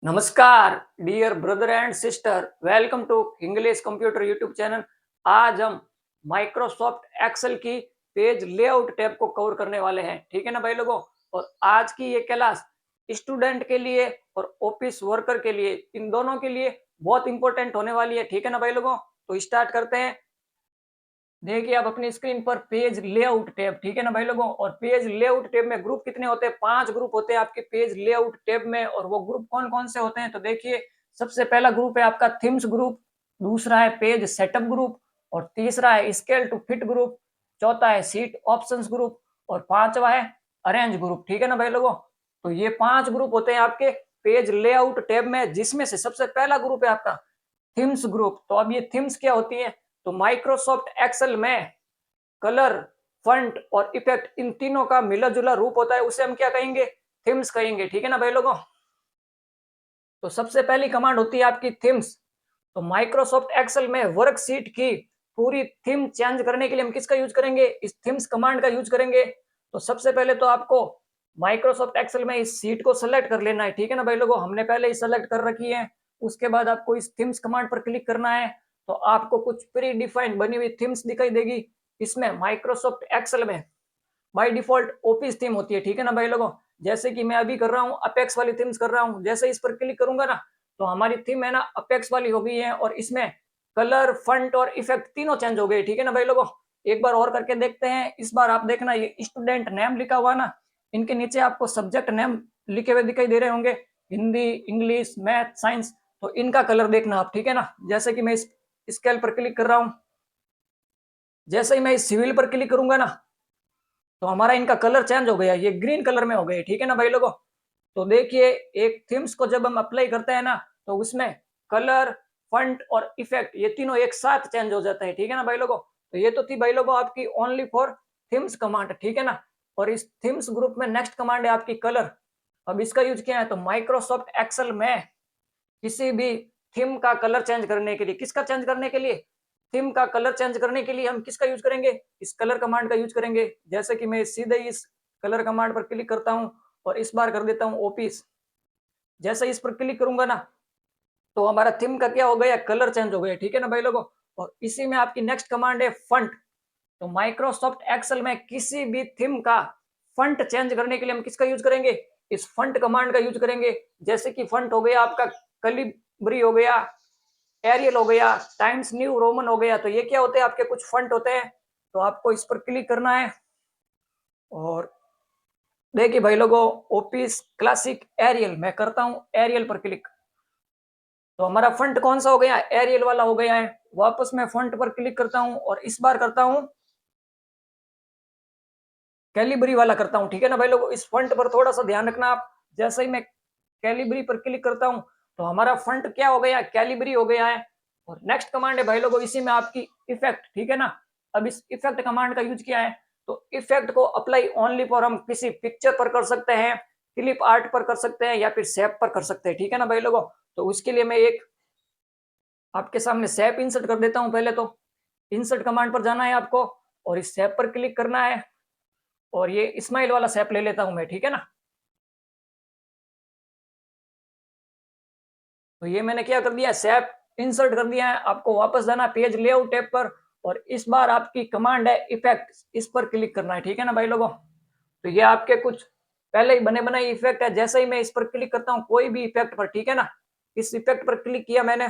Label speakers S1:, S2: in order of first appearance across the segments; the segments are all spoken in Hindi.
S1: नमस्कार dear brother and sister, welcome to English computer YouTube channel. आज हम माइक्रोसॉफ्ट एक्सेल की पेज लेआउट टैब को कवर करने वाले हैं, ठीक है ना भाई लोगों। और आज की ये क्लास स्टूडेंट के लिए और ऑफिस वर्कर के लिए, इन दोनों के लिए बहुत इंपॉर्टेंट होने वाली है, ठीक है ना भाई लोगों। तो स्टार्ट करते हैं। देखिए आप अपनी स्क्रीन पर पेज लेआउट टैब, ठीक है ना भाई लोगों। और पेज लेआउट टैब में ग्रुप कितने होते हैं? 5 ग्रुप होते हैं आपके पेज लेआउट टैब में। और वो ग्रुप कौन कौन से होते हैं? तो देखिए, सबसे पहला ग्रुप है आपका थीम्स ग्रुप, दूसरा है पेज सेटअप ग्रुप, और तीसरा है स्केल टू फिट ग्रुप, चौथा है सीट ऑप्शंस ग्रुप, और पांचवा है अरेंज ग्रुप, ठीक है ना भाई लोगों। तो ये 5 ग्रुप होते हैं आपके पेज लेआउट टैब में, जिसमें से सबसे पहला ग्रुप है आपका थीम्स ग्रुप। तो अब ये थीम्स क्या होती है? तो माइक्रोसॉफ्ट एक्सेल में कलर, फंट और इफेक्ट, इन तीनों का मिला जुला रूप होता है, उसे हम क्या कहेंगे? थीम्स कहेंगे, ठीक है ना भाई लोगों। तो सबसे पहली कमांड होती है आपकी थीम्स। तो माइक्रोसॉफ्ट एक्सेल में वर्कशीट की पूरी थीम चेंज करने के लिए हम किसका यूज करेंगे? इस थीम्स कमांड का यूज करेंगे। तो सबसे पहले तो आपको माइक्रोसॉफ्ट एक्सेल में इस सीट को सेलेक्ट कर लेना है, ठीक है ना भाई लोगों। हमने पहले ही सेलेक्ट कर रखी है। उसके बाद आपको इस थीम्स कमांड पर क्लिक करना है। तो आपको कुछ प्री डिफाइंड बनी हुई थीम्स दिखाई देगी। इसमें माइक्रोसॉफ्ट एक्सेल में बाय डिफॉल्ट ऑफिस थीम होती है, ठीक है ना भाई लोगों। जैसे कि मैं अभी कर रहा हूँ अपेक्स वाली थीम्स कर रहा हूँ, जैसे इस पर क्लिक करूंगा ना, तो हमारी थीम है ना अपेक्स वाली हो गई है। और इसमें कलर, फंट और इफेक्ट तीनों चेंज हो गए, ठीक है ना भाई लोगों। एक बार और करके देखते हैं। इस बार आप देखना, ये स्टूडेंट नेम लिखा हुआ ना, इनके नीचे आपको सब्जेक्ट नेम लिखे हुए दिखाई दे रहे होंगे, हिंदी, इंग्लिश, मैथ, साइंस। तो इनका कलर देखना आप, ठीक है ना। जैसे कि मैं इस स्केल पर क्लिक कर रहा हूँ, जैसे ही मैं इस सिविल पर क्लिक करूंगा ना, तो हमारा इनका कलर चेंज हो गया, ये ग्रीन कलर में हो गए, ठीक है ना भाई लोगों। तो देखिए, एक थीम्स को जब हम अप्लाई करते हैं ना, तो उसमें कलर, फंट और इफेक्ट, ये तीनों एक साथ चेंज हो जाते हैं, ठीक है ना भाई लोगों। तो ये तो थी भाई लोगों आपकी ओनली फॉर थीम्स कमांड, ठीक है ना। और इस थीम्स ग्रुप में नेक्स्ट कमांड है आपकी कलर। अब इसका यूज क्या है? तो माइक्रोसॉफ्ट एक्सेल में किसी भी थीम का कलर चेंज करने के लिए, किसका चेंज करने के लिए? थीम का कलर चेंज करने के लिए हम किसका यूज करेंगे? इस कलर कमांड का यूज करेंगे। जैसे कि मैं सीधे इस कलर कमांड पर क्लिक करता हूं और इस बार कर देता हूं ऑफिस। जैसे इस पर क्लिक करूंगा ना, तो हमारा थीम का क्या हो गया? कलर चेंज हो गया, ठीक है ना भाई लोगों। और इसी में आपकी नेक्स्ट कमांड है फंट। तो माइक्रोसॉफ्ट एक्सेल में किसी भी थीम का फंट चेंज करने के लिए हम किसका यूज करेंगे? इस फंट कमांड का यूज करेंगे। जैसे कि फंट हो गया आपका कलिब्री हो गया, एरियल हो गया, टाइम्स न्यू रोमन हो गया। तो ये क्या होते हैं? आपके कुछ फंट होते हैं। तो आपको इस पर क्लिक करना है। और देखिए भाई लोगों, ऑफिस क्लासिक एरियल, मैं करता हूं एरियल पर क्लिक। तो हमारा फंट कौन सा हो गया? एरियल वाला हो गया है। वापस मैं फंट पर क्लिक करता हूं और इस बार करता हूं कैलिबरी वाला करता हूं, ठीक है ना भाई लोगों। इस फंट पर थोड़ा सा ध्यान रखना आप। जैसे ही मैं कैलिबरी पर क्लिक करता हूं, तो हमारा फंट क्या हो गया? कैलिबरी हो गया है। और नेक्स्ट कमांड है भाई लोगों इसी में आपकी इफेक्ट, ठीक है ना। अब इस इफेक्ट कमांड का यूज किया है। तो इफेक्ट को अप्लाई ओनली फॉर हम किसी पिक्चर पर कर सकते हैं, क्लिप आर्ट पर कर सकते हैं, या फिर शेप पर कर सकते हैं, ठीक है ना भाई लोगों। तो उसके लिए मैं एक आपके सामने शेप इंसर्ट कर देता हूं। पहले तो इंसर्ट कमांड पर जाना है आपको और इस शेप पर क्लिक करना है। और ये स्माइल वाला शेप ले लेता हूं मैं, ठीक है ना। तो ये मैंने क्या कर दिया? शेप इंसर्ट कर दिया है। आपको वापस जाना पेज लेआउट टैब पर, और इस बार आपकी कमांड है इफेक्ट, इस पर क्लिक करना है, ठीक है ना भाई लोगों। तो ये आपके कुछ पहले ही बने बनाए इफेक्ट है। जैसे ही मैं इस पर क्लिक करता हूँ कोई भी इफेक्ट पर, ठीक है ना, इस इफेक्ट पर क्लिक किया मैंने,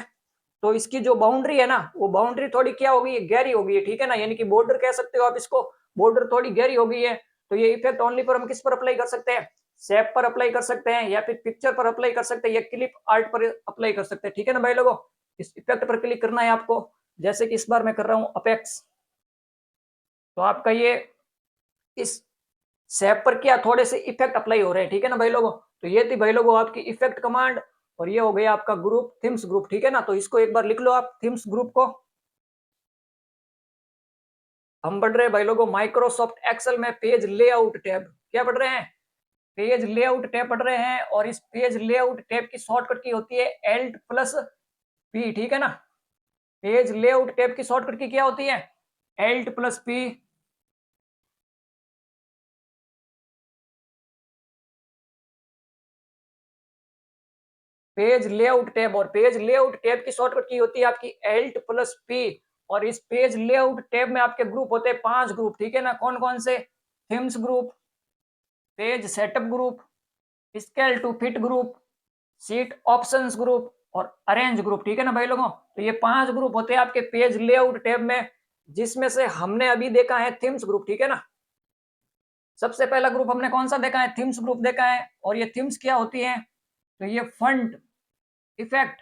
S1: तो इसकी जो बाउंड्री है ना, वो बाउंड्री थोड़ी क्या हो गई है? गहरी हो गई है, ठीक है ना। यानी कि बॉर्डर कह सकते हो आप इसको, बॉर्डर थोड़ी गहरी हो गई है। तो ये इफेक्ट ओनली पर हम किस पर अप्लाई कर सकते हैं? शेप पर अप्लाई कर सकते हैं, या फिर पिक्चर पर अप्लाई कर सकते हैं, या क्लिप आर्ट पर अप्लाई कर सकते हैं, ठीक है ना भाई लोगों। इस इफेक्ट पर क्लिक करना है आपको। जैसे कि इस बार मैं कर रहा हूँ अपेक्स, तो आपका ये इस शेप पर क्या थोड़े से इफेक्ट अप्लाई हो रहे हैं, ठीक है ना भाई लोगों। तो ये थी भाई लोगों आपकी इफेक्ट कमांड। और ये हो गया आपका ग्रुप थीम्स ग्रुप, ठीक है ना। तो इसको एक बार लिख लो आप थीम्स ग्रुप को। हम पढ़ रहे हैं भाई लोगों माइक्रोसॉफ्ट एक्सेल में पेज लेआउट टैब। क्या पढ़ रहे हैं? पेज लेआउट टैब पढ़ रहे हैं। और इस पेज लेआउट टैब की शॉर्टकट की होती है एल्ट प्लस पी, ठीक है ना। पेज लेआउट टैब की शॉर्टकट की क्या होती है? Alt plus P. Page layout tab, और पेज लेआउट टैब की शॉर्टकट की होती है आपकी Alt+P। और इस पेज लेआउट टैब में आपके ग्रुप होते हैं 5 ग्रुप, ठीक है ना। कौन कौन से? Themes group, page setup group, scale to fit group, sheet options group और अरेंज ग्रुप, ठीक है ना भाई लोगों। तो ये 5 ग्रुप होते हैं आपके पेज लेआउट टैब में, जिसमें से हमने अभी देखा है थीम्स ग्रुप, ठीक है ना। सबसे पहला ग्रुप हमने कौन सा देखा है? थीम्स ग्रुप देखा है। और ये थीम्स क्या होती है? तो ये फंट, इफेक्ट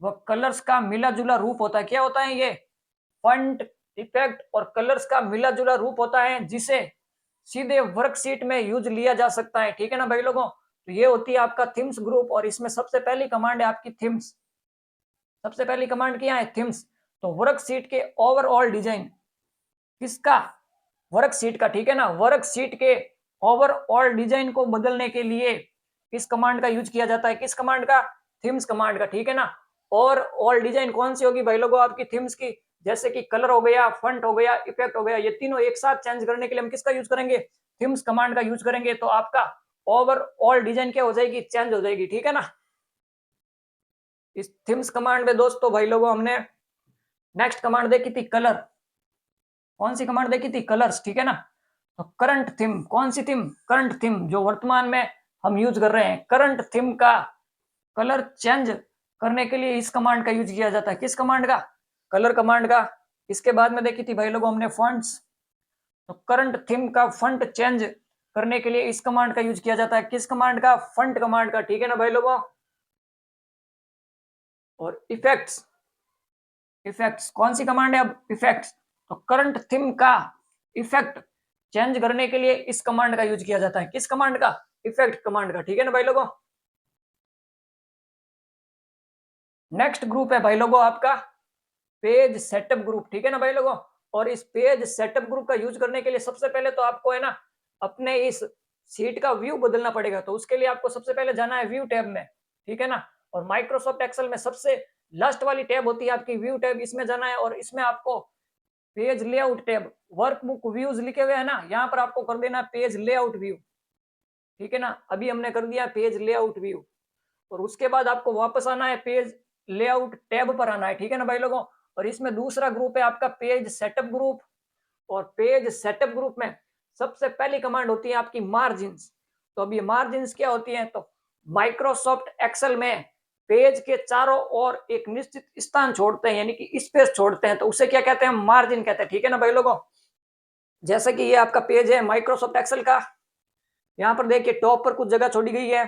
S1: व कलर्स का मिला जुला रूप होता है। क्या होता है ये? फंट, इफेक्ट और कलर्स का मिला जुला रूप होता है, जिसे सीधे वर्कशीट में यूज लिया जा सकता है, ठीक है ना भाई लोगों। तो ये होती है आपका थीम्स ग्रुप, और इसमें सबसे पहली कमांड है आपकी थीम्स। सबसे पहली कमांड क्या है? थीम्स। तो वर्कशीट के ओवरऑल डिजाइन, किसका? वर्कशीट का, ठीक है ना। वर्कशीट के ओवरऑल डिजाइन को बदलने के लिए किस कमांड का यूज किया जाता है? किस कमांड का? थीम्स कमांड का, ठीक है ना। और ऑल डिजाइन कौन सी होगी भाई लोगों आपकी थीम्स की? जैसे कि कलर हो गया, फंट हो गया, इफेक्ट हो गया, ये तीनों एक साथ चेंज करने के लिए हम किसका यूज करेंगे? थीम्स कमांड का यूज करेंगे। तो आपका ओवरऑल डिजाइन क्या हो जाएगी? चेंज हो जाएगी, ठीक है ना। इस थीम्स कमांड में दोस्तों भाई लोगों हमने नेक्स्ट कमांड देखी थी कलर। कौन सी कमांड देखी थी? कलर्स, ठीक है ना। तो करंट थीम, कौन सी थीम? करंट थीम, जो वर्तमान में हम यूज कर रहे हैं। करंट थीम का कलर चेंज करने के लिए इस कमांड का यूज किया जाता है। किस कमांड का? कलर कमांड का। इसके बाद में देखी थी भाई लोगों हमने फॉन्ट्स। तो करंट थीम का फंट चेंज करने के लिए इस कमांड का यूज किया जाता है। किस कमांड का? फंट कमांड का, ठीक है ना भाई लोगों। और इफेक्ट्स, इफेक्ट्स कौन सी कमांड है? अब इफेक्ट्स। तो करंट थीम का इफेक्ट चेंज करने के लिए इस कमांड का यूज किया जाता है। किस कमांड का? इफेक्ट कमांड का, ठीक है ना भाई लोगों। नेक्स्ट ग्रुप है भाई लोगों आपका पेज सेटअप ग्रुप, ठीक है ना भाई लोगों। और इस पेज सेटअप ग्रुप का यूज करने के लिए सबसे पहले तो आपको है ना अपने इस सीट का व्यू बदलना पड़ेगा। तो उसके लिए आपको सबसे पहले जाना है व्यू टैब में, ठीक है ना। और माइक्रोसॉफ्ट एक्सेल में सबसे लास्ट वाली टैब होती है आपकी व्यू टैब, इसमें जाना है। और इसमें आपको page layout tab, workbook views लिखे हुए हैं ना, यहाँ पर आपको कर देना पेज लेआउट व्यू, ठीक है ना। अभी हमने कर दिया पेज लेआउट व्यू। और उसके बाद आपको वापस आना है पेज लेआउट टैब पर आना है, ठीक है ना भाई लोगों। और इसमें दूसरा ग्रुप है आपका पेज सेटअप ग्रुप। और पेज सेटअप ग्रुप में सबसे पहली कमांड होती है आपकी मार्जिन्स। तो अब ये मार्जिन्स क्या होती है? तो माइक्रोसॉफ्ट एक्सेल में पेज के चारों ओर एक निश्चित स्थान छोड़ते हैं, यानी कि स्पेस छोड़ते हैं, तो उसे क्या कहते हैं? मार्जिन कहते हैं, ठीक है ना भाई लोगों। जैसे कि ये आपका पेज है माइक्रोसॉफ्ट एक्सेल का, यहाँ पर देखिए टॉप पर कुछ जगह छोड़ी गई है,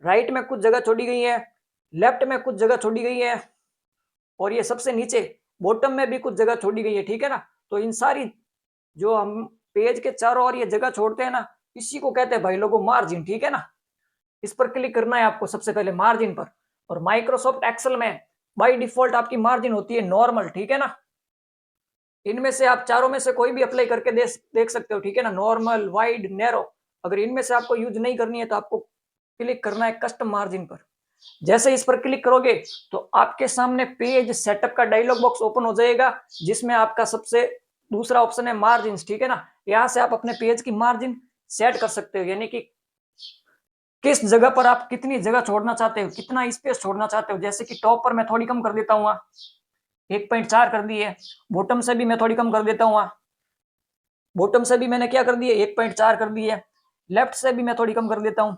S1: राइट में कुछ जगह छोड़ी गई है, लेफ्ट में कुछ जगह छोड़ी गई है, और ये सबसे नीचे बॉटम में भी कुछ जगह छोड़ी गई है, ठीक है ना। तो इन सारी जो हम पेज के चारों ओर ये जगह छोड़ते हैं ना, इसी को कहते हैं भाई लोगों मार्जिन, ठीक है ना। इस पर क्लिक करना है आपको सबसे पहले मार्जिन पर। और माइक्रोसॉफ्ट एक्सेल में बाय डिफॉल्ट आपकी मार्जिन होती है नॉर्मल, ठीक है ना। इनमें से आप चारों में से कोई भी अप्लाई करके देख सकते हो, ठीक है ना। Normal, wide, narrow. अगर इनमें से आपको यूज नहीं करनी है तो आपको क्लिक करना है कस्टम मार्जिन पर। जैसे इस पर क्लिक करोगे तो आपके सामने पेज सेटअप का डायलॉग बॉक्स ओपन हो जाएगा, जिसमें आपका सबसे दूसरा ऑप्शन है मार्जिन, ठीक है ना। यहाँ से आप अपने पेज की मार्जिन सेट कर सकते हो, यानी कि किस जगह पर आप कितनी जगह छोड़ना चाहते हो, कितना स्पेस छोड़ना चाहते हो। जैसे कि टॉप पर मैं थोड़ी कम कर देता हूँ, 1.4 कर दी है। बॉटम से भी मैं थोड़ी कम कर देता हूँ, बॉटम से भी मैंने क्या कर दी है? 1.4 कर दी है। लेफ्ट से भी मैं थोड़ी कम कर देता हूँ,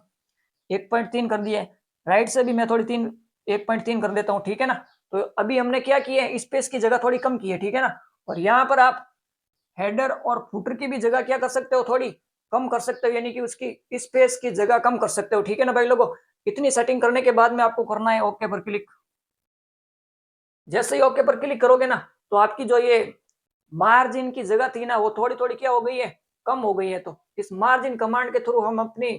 S1: 1.3 कर दी है। राइट से भी मैं थोड़ी 1.3 कर देता हूँ, ठीक है ना। तो अभी हमने क्या किया है? स्पेस की जगह थोड़ी कम की है, ठीक है ना। और यहाँ पर आप हेडर और फुटर की भी जगह क्या कर सकते हो? थोड़ी कम कर सकते हो, यानी कि उसकी स्पेस की जगह कम कर सकते हो, ठीक है ना भाई लोगों। इतनी सेटिंग करने के बाद में आपको करना है ओके पर क्लिक। जैसे ही ओके पर क्लिक करोगे ना, तो आपकी जो ये मार्जिन की जगह थी ना, वो थोड़ी थोड़ी क्या हो गई है? कम हो गई है। तो इस मार्जिन कमांड के थ्रू हम अपनी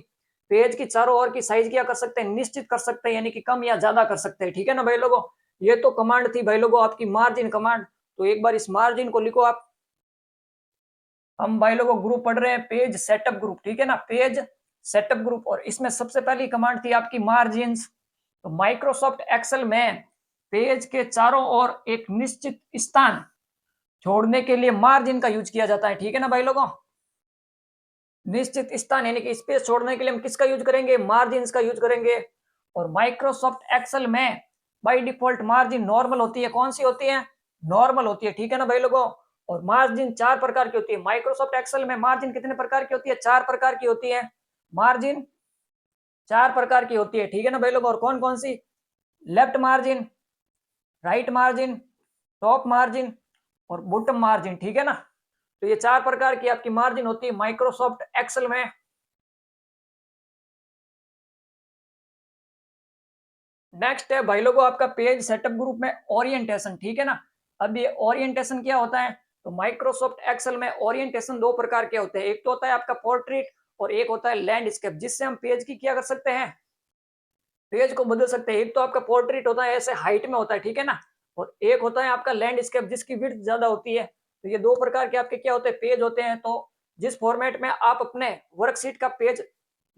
S1: पेज की चारों ओर की साइज क्या कर सकते हैं? निश्चित कर सकते हैं, यानी कि कम या ज्यादा कर सकते हैं, ठीक है ना भाई लोगों। ये तो कमांड थी भाई लोगों आपकी मार्जिन कमांड। तो एक बार इस मार्जिन को लिखो आप। हम भाई लोगों ग्रुप पढ़ रहे हैं पेज सेटअप ग्रुप, ठीक है ना। पेज सेटअप ग्रुप, और इसमें सबसे पहली कमांड थी आपकी मार्जिन्स। तो माइक्रोसॉफ्ट एक्सेल में पेज के चारों ओर एक निश्चित स्थान छोड़ने के लिए मार्जिन का यूज किया जाता है, ठीक है ना भाई लोगों। निश्चित स्थान यानी कि स्पेस छोड़ने के लिए हम किसका यूज करेंगे? मार्जिन का यूज करेंगे। और माइक्रोसॉफ्ट एक्सेल में बाय डिफॉल्ट मार्जिन नॉर्मल होती है। कौन सी होती है? नॉर्मल होती है, ठीक है ना भाई लोगों। और मार्जिन 4 प्रकार की होती है। माइक्रोसॉफ्ट एक्सेल में मार्जिन कितने प्रकार की होती है? 4 प्रकार की होती है। मार्जिन 4 प्रकार की होती है, ठीक है ना भाई लोग। और कौन कौन सी? Left margin, right margin, top margin और बॉटम मार्जिन, ठीक है ना। तो ये 4 प्रकार की आपकी मार्जिन होती है माइक्रोसॉफ्ट एक्सेल में। नेक्स्ट है भाई लोगों आपका पेज सेटअप ग्रुप में ओरिएंटेशन, ठीक है ना। अब ये ओरिएंटेशन क्या होता है? तो माइक्रोसॉफ्ट एक्सेल में ओरिएंटेशन 2 प्रकार के होते हैं। एक तो होता है आपका पोर्ट्रेट और एक होता है लैंडस्केप, जिससे हम पेज की क्या कर सकते हैं? पेज को बदल सकते हैं। एक तो आपका पोर्ट्रेट होता है, ऐसे हाइट में होता है, ठीक है ना। और एक होता है आपका लैंडस्केप, जिसकी विड्थ ज्यादा होती है। तो ये 2 प्रकार के आपके क्या होते हैं? पेज होते हैं। तो जिस फॉर्मेट में आप अपने वर्कशीट का पेज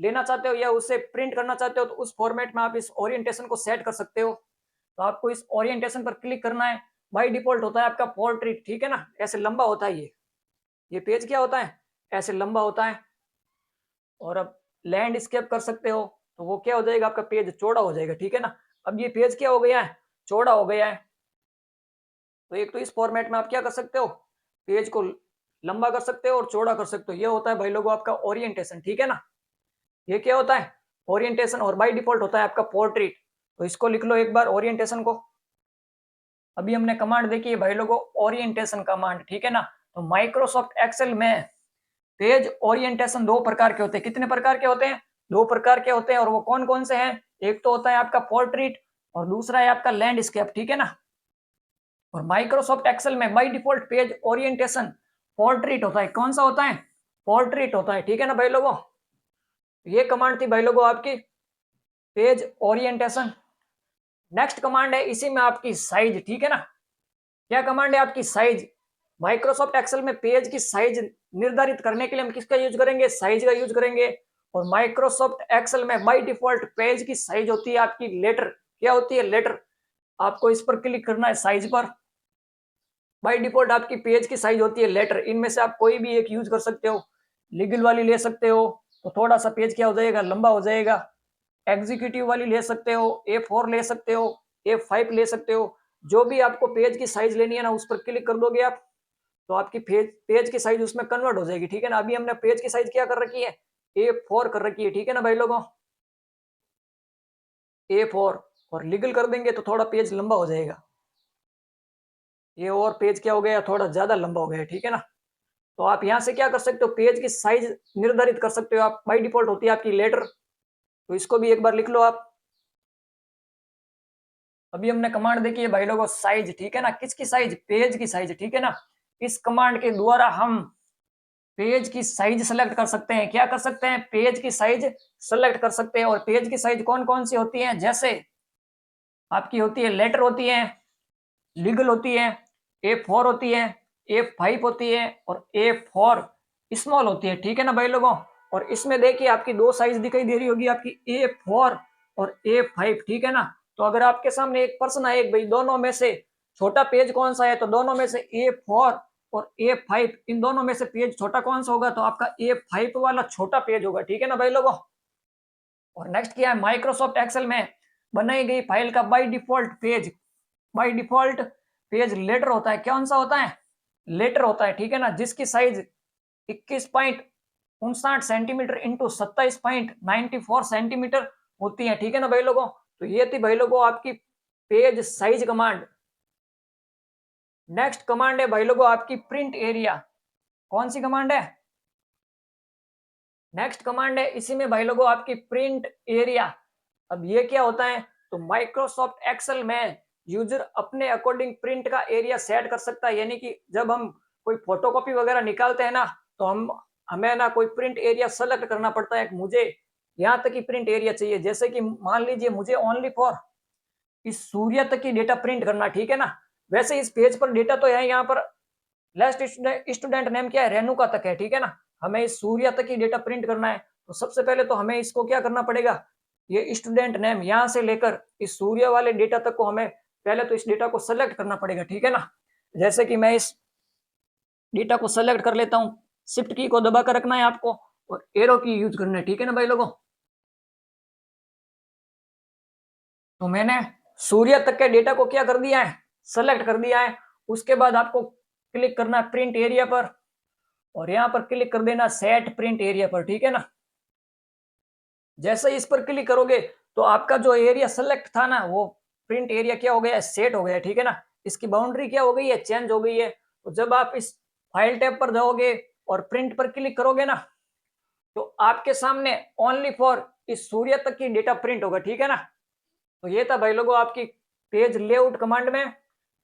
S1: लेना चाहते हो या उसे प्रिंट करना चाहते हो, तो उस फॉर्मेट में आप इस ओरिएंटेशन को सेट कर सकते हो। तो आपको इस ओरिएंटेशन पर क्लिक करना है। बाय डिफॉल्ट होता है आपका पोर्ट्रेट, ठीक है ना, ऐसे लंबा होता है ये पेज क्या होता है? ऐसे लंबा होता है। और अब लैंडस्केप कर सकते हो, तो वो क्या हो जाएगा? आपका पेज चौड़ा हो जाएगा, ठीक है ना। अब ये पेज क्या हो गया है? चौड़ा हो गया है। तो एक तो इस फॉर्मेट में आप क्या कर सकते हो? पेज को लंबा कर सकते हो और चौड़ा कर सकते हो। ये होता है भाई लोगों आपका ओरिएंटेशन, ठीक है ना। ये क्या होता है? ओरिएंटेशन। और बाय डिफॉल्ट होता है आपका पोर्ट्रेट। तो इसको लिख लो एक बार, ओरिएंटेशन को। अभी हमने कमांड देखी है भाई लोगों, ओरिएंटेशन कमांड, ठीक है ना। तो माइक्रोसॉफ्ट एक्सेल में पेज ओरिएंटेशन 2 प्रकार के होते हैं। कितने प्रकार के होते हैं? 2 प्रकार के होते हैं। और वो कौन कौन से हैं? एक तो होता है आपका पोर्ट्रेट और दूसरा है आपका लैंडस्केप, ठीक है ना। और माइक्रोसॉफ्ट एक्सेल में by default page orientation portrait होता है। कौन सा होता है? पोर्ट्रेट होता है, ठीक है ना भाई लोगों। ये कमांड थी भाई लोगों आपकी पेज ओरिएंटेशन। नेक्स्ट कमांड है इसी में आपकी साइज, ठीक है ना। क्या कमांड है आपकी? साइज। माइक्रोसॉफ्ट एक्सेल में पेज की साइज निर्धारित करने के लिए हम किसका यूज करेंगे? साइज का यूज करेंगे। और माइक्रोसॉफ्ट एक्सेल में बाय डिफॉल्ट पेज की साइज होती है आपकी लेटर। क्या होती है? लेटर। आपको इस पर क्लिक करना है, साइज पर। बाय डिफॉल्ट आपकी पेज की साइज होती है लेटर। इनमें से आप कोई भी एक यूज कर सकते हो। लीगल वाली ले सकते हो, तो थोड़ा सा पेज क्या हो जाएगा? लंबा हो जाएगा। एग्जीक्यूटिव वाली ले सकते हो, A4 ले सकते हो, A5 ले सकते हो। जो भी आपको पेज की साइज लेनी है ना, उस पर क्लिक कर दोगे आप, तो आपकी पेज की साइज उसमें कन्वर्ट हो जाएगी, ठीक है ना। अभी हमने पेज की साइज क्या कर रखी है? A4 कर रखी है, ठीक है ना भाई लोगों। A4। और लीगल कर देंगे तो थोड़ा पेज लंबा हो जाएगा। ये और पेज क्या हो गया? थोड़ा ज्यादा लंबा हो गया, ठीक है ना। तो आप यहाँ से क्या कर सकते हो? पेज की साइज निर्धारित कर सकते हो आप। बाय डिफॉल्ट होती है आपकी लेटर। तो इसको भी एक बार लिख लो आप। अभी हमने कमांड देखी है भाई लोगों साइज, ठीक है ना। किसकी साइज? पेज की साइज, ठीक है ना। इस कमांड के द्वारा हम पेज की साइज सेलेक्ट कर सकते हैं। क्या कर सकते हैं? पेज की साइज सेलेक्ट कर सकते हैं। और पेज की साइज कौन कौन सी होती है? जैसे आपकी होती है लेटर होती है, लीगल होती है, A4 होती है, A5 होती है और A4 स्मॉल होती है, ठीक है ना भाई लोगों। और इसमें देखिए आपकी 2 साइज दिखाई दे रही होगी, आपकी A4 और A5, ठीक है ना। तो अगर आपके सामने एक प्रश्न आए भाई दोनों में से छोटा पेज कौन सा है, तो दोनों में से A4 और A5 इन दोनों में से पेज छोटा कौन सा होगा? तो आपका A5 वाला छोटा पेज होगा, ठीक है ना भाई लोगों। और नेक्स्ट क्या है? माइक्रोसॉफ्ट एक्सेल में बनाई गई फाइल का बाय डिफॉल्ट पेज लेटर होता है। कौन सा होता है? लेटर होता है, ठीक है ना। जिसकी साइज 21.59 सेंटीमीटर इंटू 27.94 सेंटीमीटर होती है, ठीक है ना भाई लोगों। तो ये थी भाई लोगों आपकी page size command. Next command है भाई लोगों आपकी प्रिंट एरिया। कौन सी कमांड है? नेक्स्ट कमांड है इसी में भाई लोगों आपकी प्रिंट एरिया। अब ये क्या होता है? तो माइक्रोसॉफ्ट एक्सेल में यूजर अपने अकॉर्डिंग प्रिंट का एरिया सेट कर सकता है। यानी कि जब हम कोई फोटोकॉपी वगैरह निकालते हैं ना, तो हमें ना कोई प्रिंट एरिया सेलेक्ट करना पड़ता है। मुझे यहाँ तक की प्रिंट एरिया चाहिए, जैसे कि मान लीजिए मुझे ओनली फॉर इस सूर्य तक की डेटा प्रिंट करना, ठीक है ना। वैसे इस पेज पर डेटा तो है, यहाँ पर लास्ट स्टूडेंट नेम क्या है? रेणुका तक है, ठीक है ना। हमें इस सूर्य तक की डेटा प्रिंट करना है, तो सबसे पहले तो हमें इसको क्या करना पड़ेगा? ये स्टूडेंट नेम यहाँ से लेकर इस सूर्य वाले डेटा तक को हमें पहले तो इस डेटा को सेलेक्ट करना पड़ेगा, ठीक है ना। जैसे कि मैं इस डेटा को सेलेक्ट कर लेता हूँ। शिफ्ट की को दबा कर रखना है आपको और एरो की यूज करना है, ठीक है ना भाई लोगों। तो मैंने सूर्य तक के डेटा को क्या कर दिया है, सेलेक्ट कर दिया है। उसके बाद आपको क्लिक करना है प्रिंट एरिया पर और यहां पर क्लिक कर देना सेट प्रिंट एरिया पर, ठीक है ना। जैसे ही इस पर क्लिक करोगे तो आपका जो एरिया सेलेक्ट था ना वो प्रिंट एरिया क्या हो गया, सेट हो गया, ठीक है ना। इसकी बाउंड्री क्या हो गई है, चेंज हो गई है। तो जब आप इस फाइल टैब पर जाओगे और प्रिंट पर क्लिक करोगे ना तो आपके सामने ओनली फॉर इस सूर्य तक की डेटा प्रिंट होगा, ठीक है ना। तो ये था भाई लोगों आपकी पेज लेआउट कमांड में,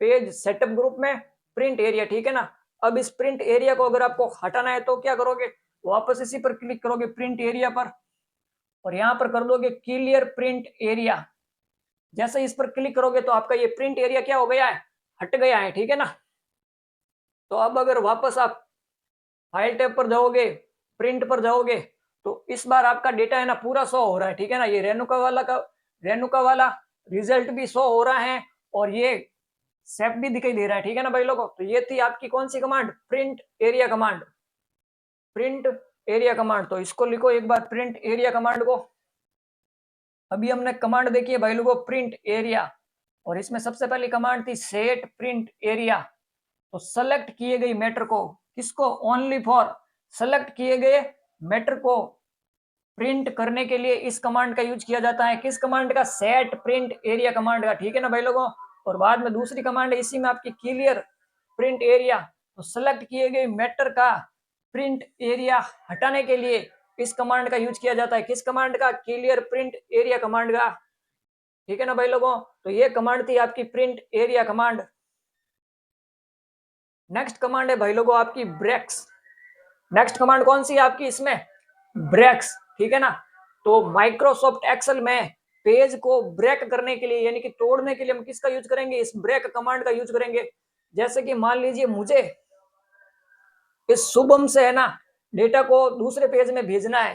S1: पेज सेटअप ग्रुप में प्रिंट एरिया, ठीक है ना। अब इस प्रिंट एरिया को अगर आपको हटाना है तो क्या करोगे, वापस इसी पर क्लिक करोगे प्रिंट एरिया पर और यहां पर कर दोगे क्लियर प्रिंट एरिया। जैसे इस पर क्लिक करोगे तो आपका ये प्रिंट एरिया क्या हो गया है, हट गया है, ठीक है ना। तो अब अगर वापस आप फाइल टैब पर जाओगे, प्रिंट पर जाओगे तो इस बार आपका डेटा है ना पूरा शो हो रहा है, ठीक है ना। ये रेणुका वाला रिजल्ट भी शो हो रहा है और ये सेफ भी दिखाई दे रहा है, ठीक है ना भाई लोगों। तो ये थी आपकी कौन सी command, print area command, print area command. तो इसको लिखो एक बार प्रिंट एरिया कमांड को। अभी हमने कमांड देखी है भाई लोगों प्रिंट एरिया और इसमें सबसे पहली कमांड थी सेट प्रिंट एरिया। तो सेलेक्ट किए गए मैटर को, किसको, ओनली फॉर सेलेक्ट किए गए मैटर को प्रिंट करने के लिए इस कमांड का यूज किया जाता है। किस कमांड का, सेट प्रिंट एरिया कमांड का, ठीक है ना भाई लोगों। और बाद में दूसरी कमांड है इसी में आपकी क्लियर प्रिंट एरिया। तो सेलेक्ट किए गए मैटर का प्रिंट एरिया हटाने के लिए इस कमांड का यूज किया जाता है। किस कमांड का, क्लियर प्रिंट एरिया कमांड का, ठीक है ना भाई लोगों। तो ये कमांड थी आपकी print area command. Next command है भाई लोगों आपकी ब्रेक्स। नेक्स्ट कमांड कौन सी है आपकी इसमें, ब्रेक्स, ठीक है ना। तो माइक्रोसॉफ्ट एक्सेल में पेज को ब्रेक करने के लिए यानी कि तोड़ने के लिए हम किसका यूज करेंगे, इस ब्रेक कमांड का यूज करेंगे। जैसे कि मान लीजिए मुझे इस शुभम से है ना डेटा को दूसरे पेज में भेजना है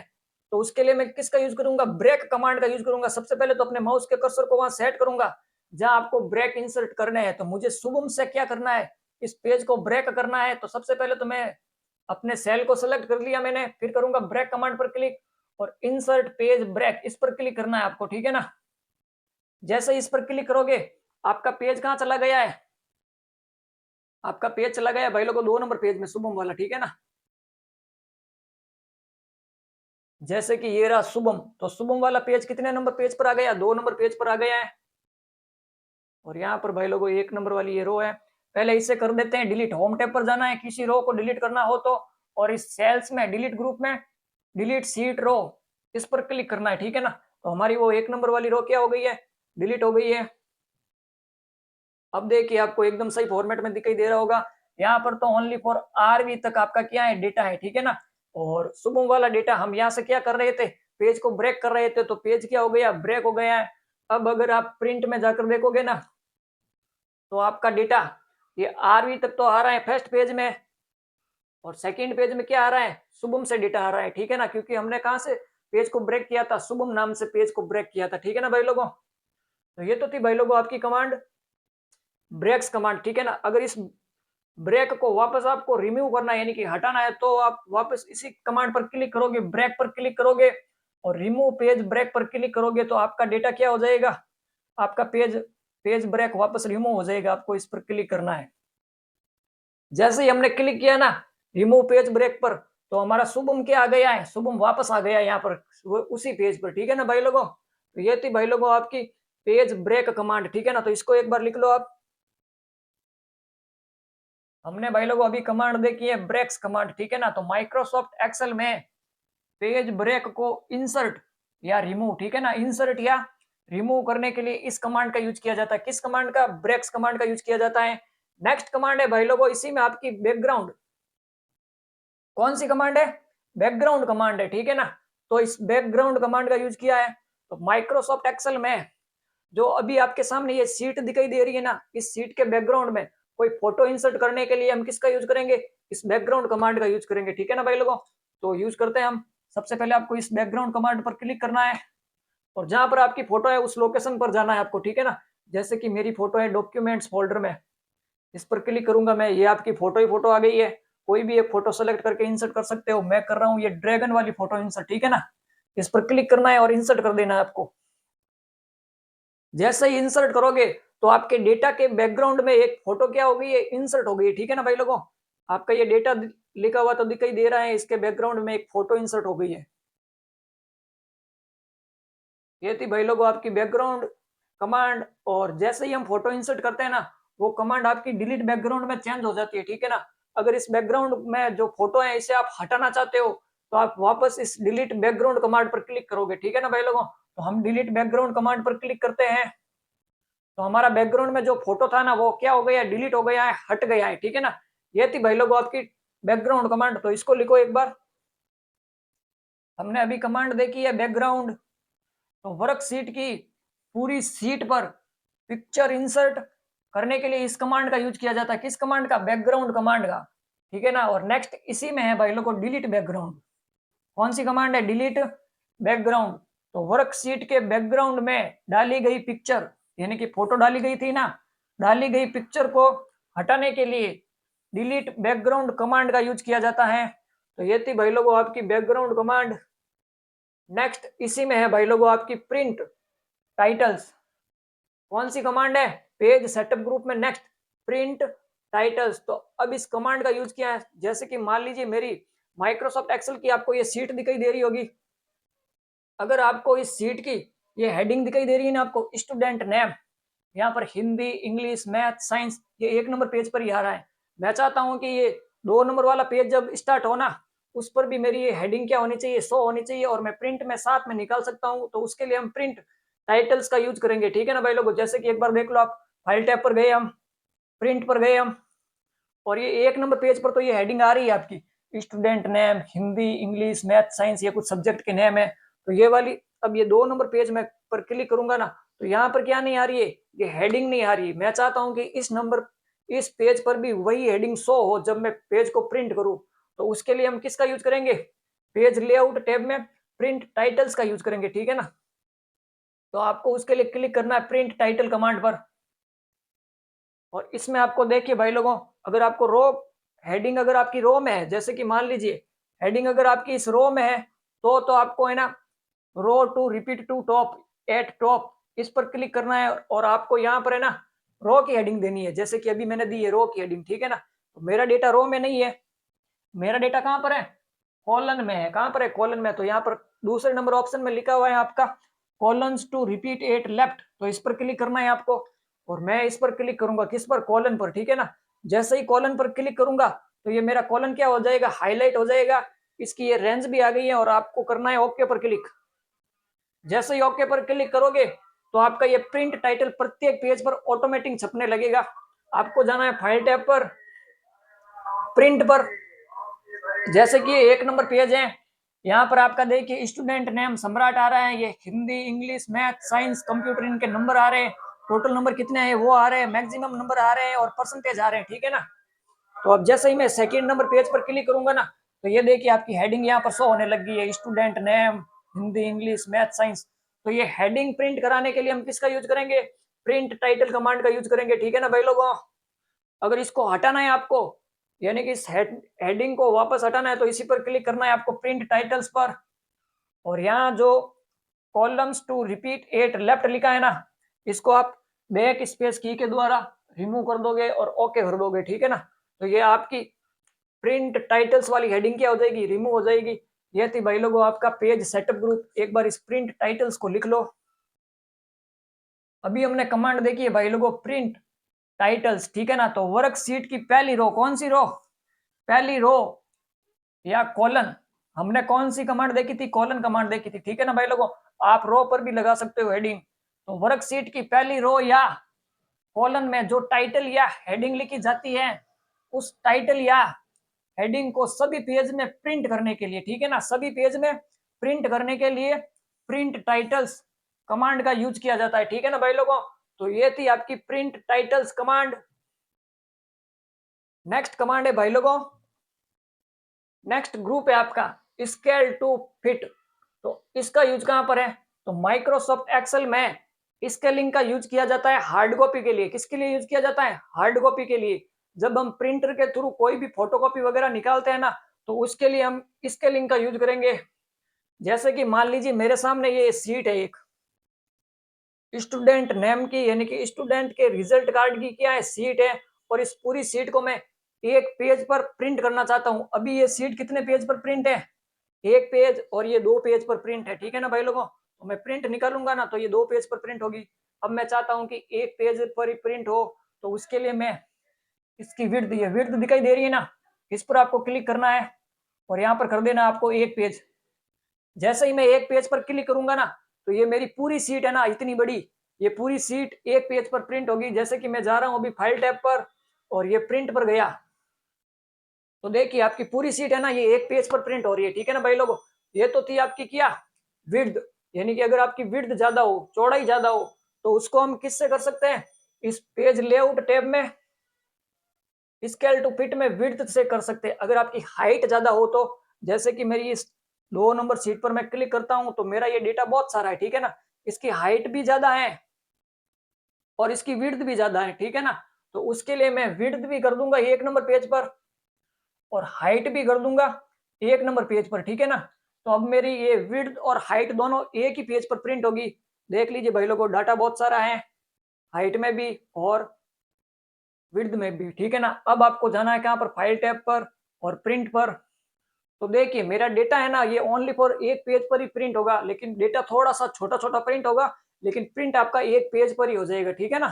S1: तो उसके लिए मैं किसका यूज करूंगा, ब्रेक कमांड का यूज करूंगा। सबसे पहले तो अपने माउस के कर्सर को वहां सेट करूंगा जहां आपको ब्रेक इंसर्ट करने हैं। तो मुझे शुभम से क्या करना है, इस पेज को ब्रेक करना है। तो सबसे पहले तो मैं अपने सेल को सिलेक्ट कर लिया मैंने, फिर करूंगा ब्रेक कमांड पर क्लिक और इंसर्ट पेज ब्रेक इस पर क्लिक करना है आपको, ठीक है ना। जैसे इस पर क्लिक करोगे आपका पेज कहां चला गया है, आपका पेज चला गया भाई लोगों 2 नंबर पेज में शुभम वाला, ठीक है ना। जैसे कि ये रहा शुभम, तो शुभम वाला पेज कितने नंबर पेज पर आ गया, 2 नंबर पेज पर आ गया है। और यहाँ पर भाई लोगों 1 नंबर वाली ये रो है। पहले इसे कर देते हैं डिलीट, होम टैब पर जाना है किसी रो को डिलीट करना हो तो, और इस सेल्स में डिलीट ग्रुप में डिलीट सीट रो इस पर क्लिक करना है, ठीक है ना। तो हमारी वो 1 नंबर वाली रो क्या हो गई है, डिलीट हो गई है। अब देखिए आपको एकदम सही फॉर्मेट में दिखाई दे रहा होगा। यहाँ पर तो ओनली फॉर आरवी तक आपका क्या है, डेटा है, ठीक है ना। और शुभम वाला डेटा हम यहाँ से क्या कर रहे थे, पेज को ब्रेक कर रहे थे तो पेज क्या हो गया, ब्रेक हो गया है। अब अगर आप प्रिंट में जाकर देखोगे ना तो आपका डेटा ये आरवी तक तो आ रहा है फर्स्ट पेज में और सेकंड पेज में क्या आ रहा है, शुभम से डेटा आ रहा है, ठीक है ना। क्योंकि हमने कहा से पेज को ब्रेक किया था, शुभम नाम से पेज को ब्रेक किया था, ठीक है ना भाई लोगों। तो ये तो थी भाई लोगों आपकी कमांड ब्रेक्स कमांड, ठीक है ना। अगर इस ब्रेक को वापस आपको रिमूव करना है यानी कि हटाना है तो आप वापस इसी कमांड पर क्लिक करोगे, ब्रेक पर क्लिक करोगे और रिमूव पेज ब्रेक पर क्लिक करोगे तो आपका डेटा क्या हो जाएगा, आपका पेज पेज ब्रेक वापस रिमूव हो जाएगा। आपको इस पर क्लिक करना है। जैसे ही हमने क्लिक किया ना रिमूव पेज ब्रेक पर तो हमारा शुभम क्या आ गया है, शुभम वापस आ गया है यहाँ पर उसी पेज पर, ठीक है ना भाई लोगों। तो ये थी भाई लोगों आपकी पेज ब्रेक कमांड, ठीक है ना। तो इसको एक बार लिख लो आप। हमने भाई लोगों अभी कमांड देखी है ब्रेक्स कमांड, ठीक है ना। तो माइक्रोसॉफ्ट एक्सेल में पेज ब्रेक को इंसर्ट या रिमूव, ठीक है ना, इंसर्ट या रिमूव करने के लिए इस कमांड का यूज किया जाता है। किस कमांड का, ब्रेक्स कमांड का यूज किया जाता है। नेक्स्ट कमांड है भाई लोगों इसी में आपकी बैकग्राउंड, कौन सी कमांड है, बैकग्राउंड कमांड है, ठीक है ना। तो इस बैकग्राउंड कमांड का यूज किया है। तो माइक्रोसॉफ्ट एक्सेल में जो अभी आपके सामने ये सीट दिखाई दे रही है ना, इस सीट के बैकग्राउंड में कोई फोटो इंसर्ट करने के लिए हम किसका यूज करेंगे, इस बैकग्राउंड कमांड का यूज करेंगे, ठीक है ना भाई लोगों। तो यूज करते हैं हम। सबसे पहले आपको इस बैकग्राउंड कमांड पर क्लिक करना है और जहां पर आपकी फोटो है उस लोकेशन पर जाना है आपको, ठीक है ना। जैसे कि मेरी फोटो है डॉक्यूमेंट्स फोल्डर में, इस पर क्लिक करूंगा मैं, ये आपकी फोटो ही फोटो आ गई है। कोई भी एक फोटो सेलेक्ट करके इंसर्ट कर सकते हो। मैं कर रहा हूँ ये ड्रैगन वाली फोटो इंसर्ट, ठीक है ना। इस पर क्लिक करना है और इंसर्ट कर देना है आपको। जैसे ही इंसर्ट करोगे तो आपके डेटा के बैकग्राउंड में एक फोटो क्या हो गई है, इंसर्ट हो गई है। ठीक है ना भाई लोगों, आपका ये डेटा लिखा हुआ तो दिखाई दे रहा है, इसके बैकग्राउंड में एक फोटो इंसर्ट हो गई है। ये थी भाई लोगों आपकी बैकग्राउंड कमांड। और जैसे ही हम फोटो इंसर्ट करते हैं ना, वो कमांड आपकी डिलीट बैकग्राउंड में चेंज हो जाती है। ठीक है ना, अगर इस बैकग्राउंड में जो फोटो है इसे आप हटाना चाहते हो तो आप वापस इस डिलीट बैकग्राउंड कमांड पर क्लिक करोगे। ठीक है ना भाई लोगों, तो हम डिलीट बैकग्राउंड कमांड पर क्लिक करते हैं तो हमारा बैकग्राउंड में जो फोटो था ना वो क्या हो गया, डिलीट हो गया है, हट गया है। ठीक है ना, ये थी भाई लोगों आपकी बैकग्राउंड कमांड। तो इसको लिखो एक बार। हमने अभी कमांड देखी है बैकग्राउंड। तो वर्कशीट की पूरी शीट पर पिक्चर इंसर्ट करने के लिए इस कमांड का यूज किया जाता है। किस कमांड का, बैकग्राउंड कमांड का। ठीक है ना, और नेक्स्ट इसी में है भाई लोगों डिलीट बैकग्राउंड। कौन सी कमांड है, डिलीट बैकग्राउंड। तो वर्कशीट के बैकग्राउंड में डाली गई पिक्चर, यानी कि फोटो डाली गई थी ना, डाली गई पिक्चर को हटाने के लिए डिलीट बैकग्राउंड कमांड का यूज किया जाता है। तो ये थी भाई लोगों आपकी बैकग्राउंड कमांड। नेक्स्ट इसी में है भाई लोगों आपकी प्रिंट टाइटल्स। कौन सी कमांड है, पेज सेटअप ग्रुप में नेक्स्ट प्रिंट टाइटल्स। तो अब इस कमांड का यूज किया है, जैसे कि मान लीजिए मेरी माइक्रोसॉफ्ट एक्सेल की आपको ये सीट दिखाई दे रही होगी। अगर आपको इस सीट की ये हेडिंग दिखाई दे रही है ना, आपको स्टूडेंट नेम, यहाँ पर हिंदी, इंग्लिश, मैथ, साइंस, ये 1 नंबर पेज पर ही आ रहा है। मैं चाहता हूँ कि ये 2 नंबर वाला पेज जब स्टार्ट हो ना, उस पर भी मेरी ये हेडिंग क्या होनी चाहिए, शो होनी चाहिए, और मैं प्रिंट में साथ में निकाल सकता हूँ। तो उसके लिए हम प्रिंट टाइटल्स का यूज करेंगे। ठीक है ना भाई लोगों, जैसे कि एक बार देख लो आप, फाइल टैब पर गए हम, प्रिंट पर गए हम, और ये 1 नंबर पेज पर तो ये हेडिंग आ रही है आपकी student name, Hindi, English, math, science, ये कुछ सब्जेक्ट के नेम है। तो ये वाली, अब ये 2 नंबर पेज में पर क्लिक करूंगा ना, तो यहाँ पर क्या नहीं आ रही है, ये हेडिंग नहीं आ रही। मैं चाहता हूँ कि इस पेज पर भी वही हेडिंग शो हो जब मैं पेज को प्रिंट करूँ। तो उसके लिए हम किसका यूज करेंगे, पेज लेआउट टैब में प्रिंट टाइटल्स का यूज करेंगे। ठीक है ना, तो आपको उसके लिए क्लिक करना है प्रिंट टाइटल कमांड पर। और इसमें आपको देखिए भाई लोगों, अगर आपको रो हेडिंग अगर आपकी रो में है, जैसे कि मान लीजिए हेडिंग अगर आपकी इस रो में है, तो आपको है ना row to repeat to top at top, इस पर क्लिक करना है और आपको यहाँ पर है ना रो की हेडिंग देनी है। जैसे कि अभी मैंने दी है रो की हेडिंग। ठीक है ना, तो मेरा डेटा रो में नहीं है, मेरा डेटा कहाँ पर है, कॉलन में है। कहाँ पर है, कॉलन में। तो यहाँ पर दूसरे नंबर ऑप्शन में लिखा हुआ है आपका columns to repeat at left, तो इस पर क्लिक करना है आपको। और मैं इस पर क्लिक करूंगा, किस पर, कॉलन पर। ठीक है ना, जैसे ही कॉलन पर क्लिक करूंगा तो ये मेरा कॉलन क्या हो जाएगा, हाईलाइट हो जाएगा, इसकी ये रेंज भी आ गई है। और आपको करना है ओके पर क्लिक। जैसे ही ओके पर क्लिक करोगे तो आपका ये प्रिंट टाइटल प्रत्येक पेज पर ऑटोमेटिक छपने लगेगा। आपको जाना है फाइल टैब पर, प्रिंट पर। जैसे कि 1 नंबर पेज है, यहाँ पर आपका देखिए स्टूडेंट नेम सम्राट आ रहा है, ये Hindi, English, math, science, computer, इनके नंबर आ रहे हैं, टोटल नंबर कितने हैं वो आ रहे हैं, मैक्सिमम नंबर आ रहे हैं और परसेंटेज आ रहे हैं। ठीक है ना, तो अब जैसे ही मैं 2 नंबर पेज पर क्लिक करूंगा ना, तो ये देखिए आपकी हेडिंग यहाँ पर शो होने लग गई है, student name, Hindi, English, math, science. तो ये हेडिंग प्रिंट कराने के लिए हम किसका यूज करेंगे, प्रिंट टाइटल कमांड का यूज करेंगे। ठीक है ना भाई लोगों, अगर इसको हटाना है आपको, यानी कि इस हेडिंग को वापस हटाना है, तो इसी पर क्लिक करना है आपको प्रिंट टाइटल्स पर। और यहाँ जो columns to repeat at left लिखा है ना, इसको आप बैक स्पेस की के द्वारा रिमूव कर दोगे और ओके कर दोगे। ठीक है ना, तो ये आपकी प्रिंट टाइटल्स वाली हेडिंग क्या हो जाएगी, रिमूव हो जाएगी। ये थी भाई लोगों आपका पेज सेटअप ग्रुप। एक बार इस प्रिंट टाइटल्स को लिख लो। अभी हमने कमांड देखी है भाई लोगों प्रिंट टाइटल्स। ठीक है ना, तो वर्कशीट की पहली रो, कौन सी रो, पहली रो या कॉलन, हमने कौन सी कमांड देखी थी, कॉलन कमांड देखी थी। ठीक है ना भाई लोगों, आप रो पर भी लगा सकते हो हेडिंग। तो वर्कशीट की पहली रो या कॉलन में जो टाइटल या हेडिंग लिखी जाती है, उस टाइटल या हेडिंग को सभी पेज में प्रिंट करने के लिए, ठीक है ना, सभी पेज में प्रिंट करने के लिए प्रिंट टाइटल्स कमांड का यूज किया जाता है। ठीक है ना भाई लोगों, तो ये थी आपकी print titles command. Next command है भाई लोगों, नेक्स्ट ग्रुप है आपका स्केल टू फिट। तो इसका यूज कहां पर है, तो माइक्रोसॉफ्ट एक्सेल में स्केलिंग का यूज किया जाता है हार्ड कॉपी के लिए। किसके लिए यूज किया जाता है, हार्ड कॉपी के लिए। जब हम प्रिंटर के थ्रू कोई भी फोटोकॉपी वगैरह निकालते हैं ना, तो उसके लिए हम स्केलिंग का यूज करेंगे। जैसे कि मान लीजिए मेरे सामने ये सीट है एक, स्टूडेंट नेम की यानी कि स्टूडेंट के रिजल्ट कार्ड की क्या है, सीट है। और इस पूरी सीट को मैं एक पेज पर प्रिंट करना चाहता हूं। अभी ये सीट कितने पेज पर प्रिंट है, एक पेज, और ये 2 पेज पर प्रिंट है, ठीक है ना भाई लोगों। तो मैं प्रिंट निकालूंगा ना तो ये 2 पेज पर प्रिंट होगी। अब मैं चाहता हूं कि एक पेज पर ही प्रिंट हो, तो उसके लिए मैं इसकी विड्थ, ये विड्थ दिखाई दे रही है ना, इस पर आपको क्लिक करना है और यहाँ पर कर देना आपको एक पेज। जैसे ही मैं एक पेज पर क्लिक करूंगा ना, तो ये मेरी पूरी सीट है ना इतनी बड़ी, ये पूरी सीट एक पेज पर प्रिंट होगी। जैसे कि मैं जा रहा हूं अभी फाइल टैब पर और ये प्रिंट पर गया, तो देखिए आपकी पूरी सीट है ना ये एक पेज पर प्रिंट हो रही है, ठीक है ना भाई लोगों। ये तो थी आपकी क्या, विड्थ, यानी कि अगर आपकी विड्थ ज्यादा हो, चौड़ाई ज्यादा हो, तो उसको हम किससे कर सकते हैं, इस पेज लेआउट टैब में स्केल टू फिट में विड्थ से कर सकते हैं। अगर आपकी हाइट ज्यादा हो तो, जैसे कि मेरी इस 2 नंबर सीट पर मैं क्लिक करता हूं तो मेरा ये डेटा बहुत सारा है, ठीक है ना, इसकी हाइट भी ज्यादा है और इसकी विड्थ भी ज्यादा है, ठीक है ना। तो उसके लिए मैं विड्थ भी कर दूंगा 1 नंबर पेज पर और हाइट भी कर दूंगा 1 नंबर पेज पर, ठीक है ना। तो अब मेरी ये विड्थ और हाइट दोनों एक ही पेज पर प्रिंट होगी। देख लीजिए भाई लोगों, डाटा बहुत सारा है, हाइट में भी और विड्थ में भी, ठीक है ना। अब आपको जाना है कहां पर, फाइल टैब पर और प्रिंट पर। तो देखिए मेरा डेटा है ना ये ओनली फॉर एक पेज पर ही प्रिंट होगा, लेकिन डेटा थोड़ा सा छोटा छोटा प्रिंट होगा, लेकिन प्रिंट आपका एक पेज पर ही हो जाएगा, ठीक है ना।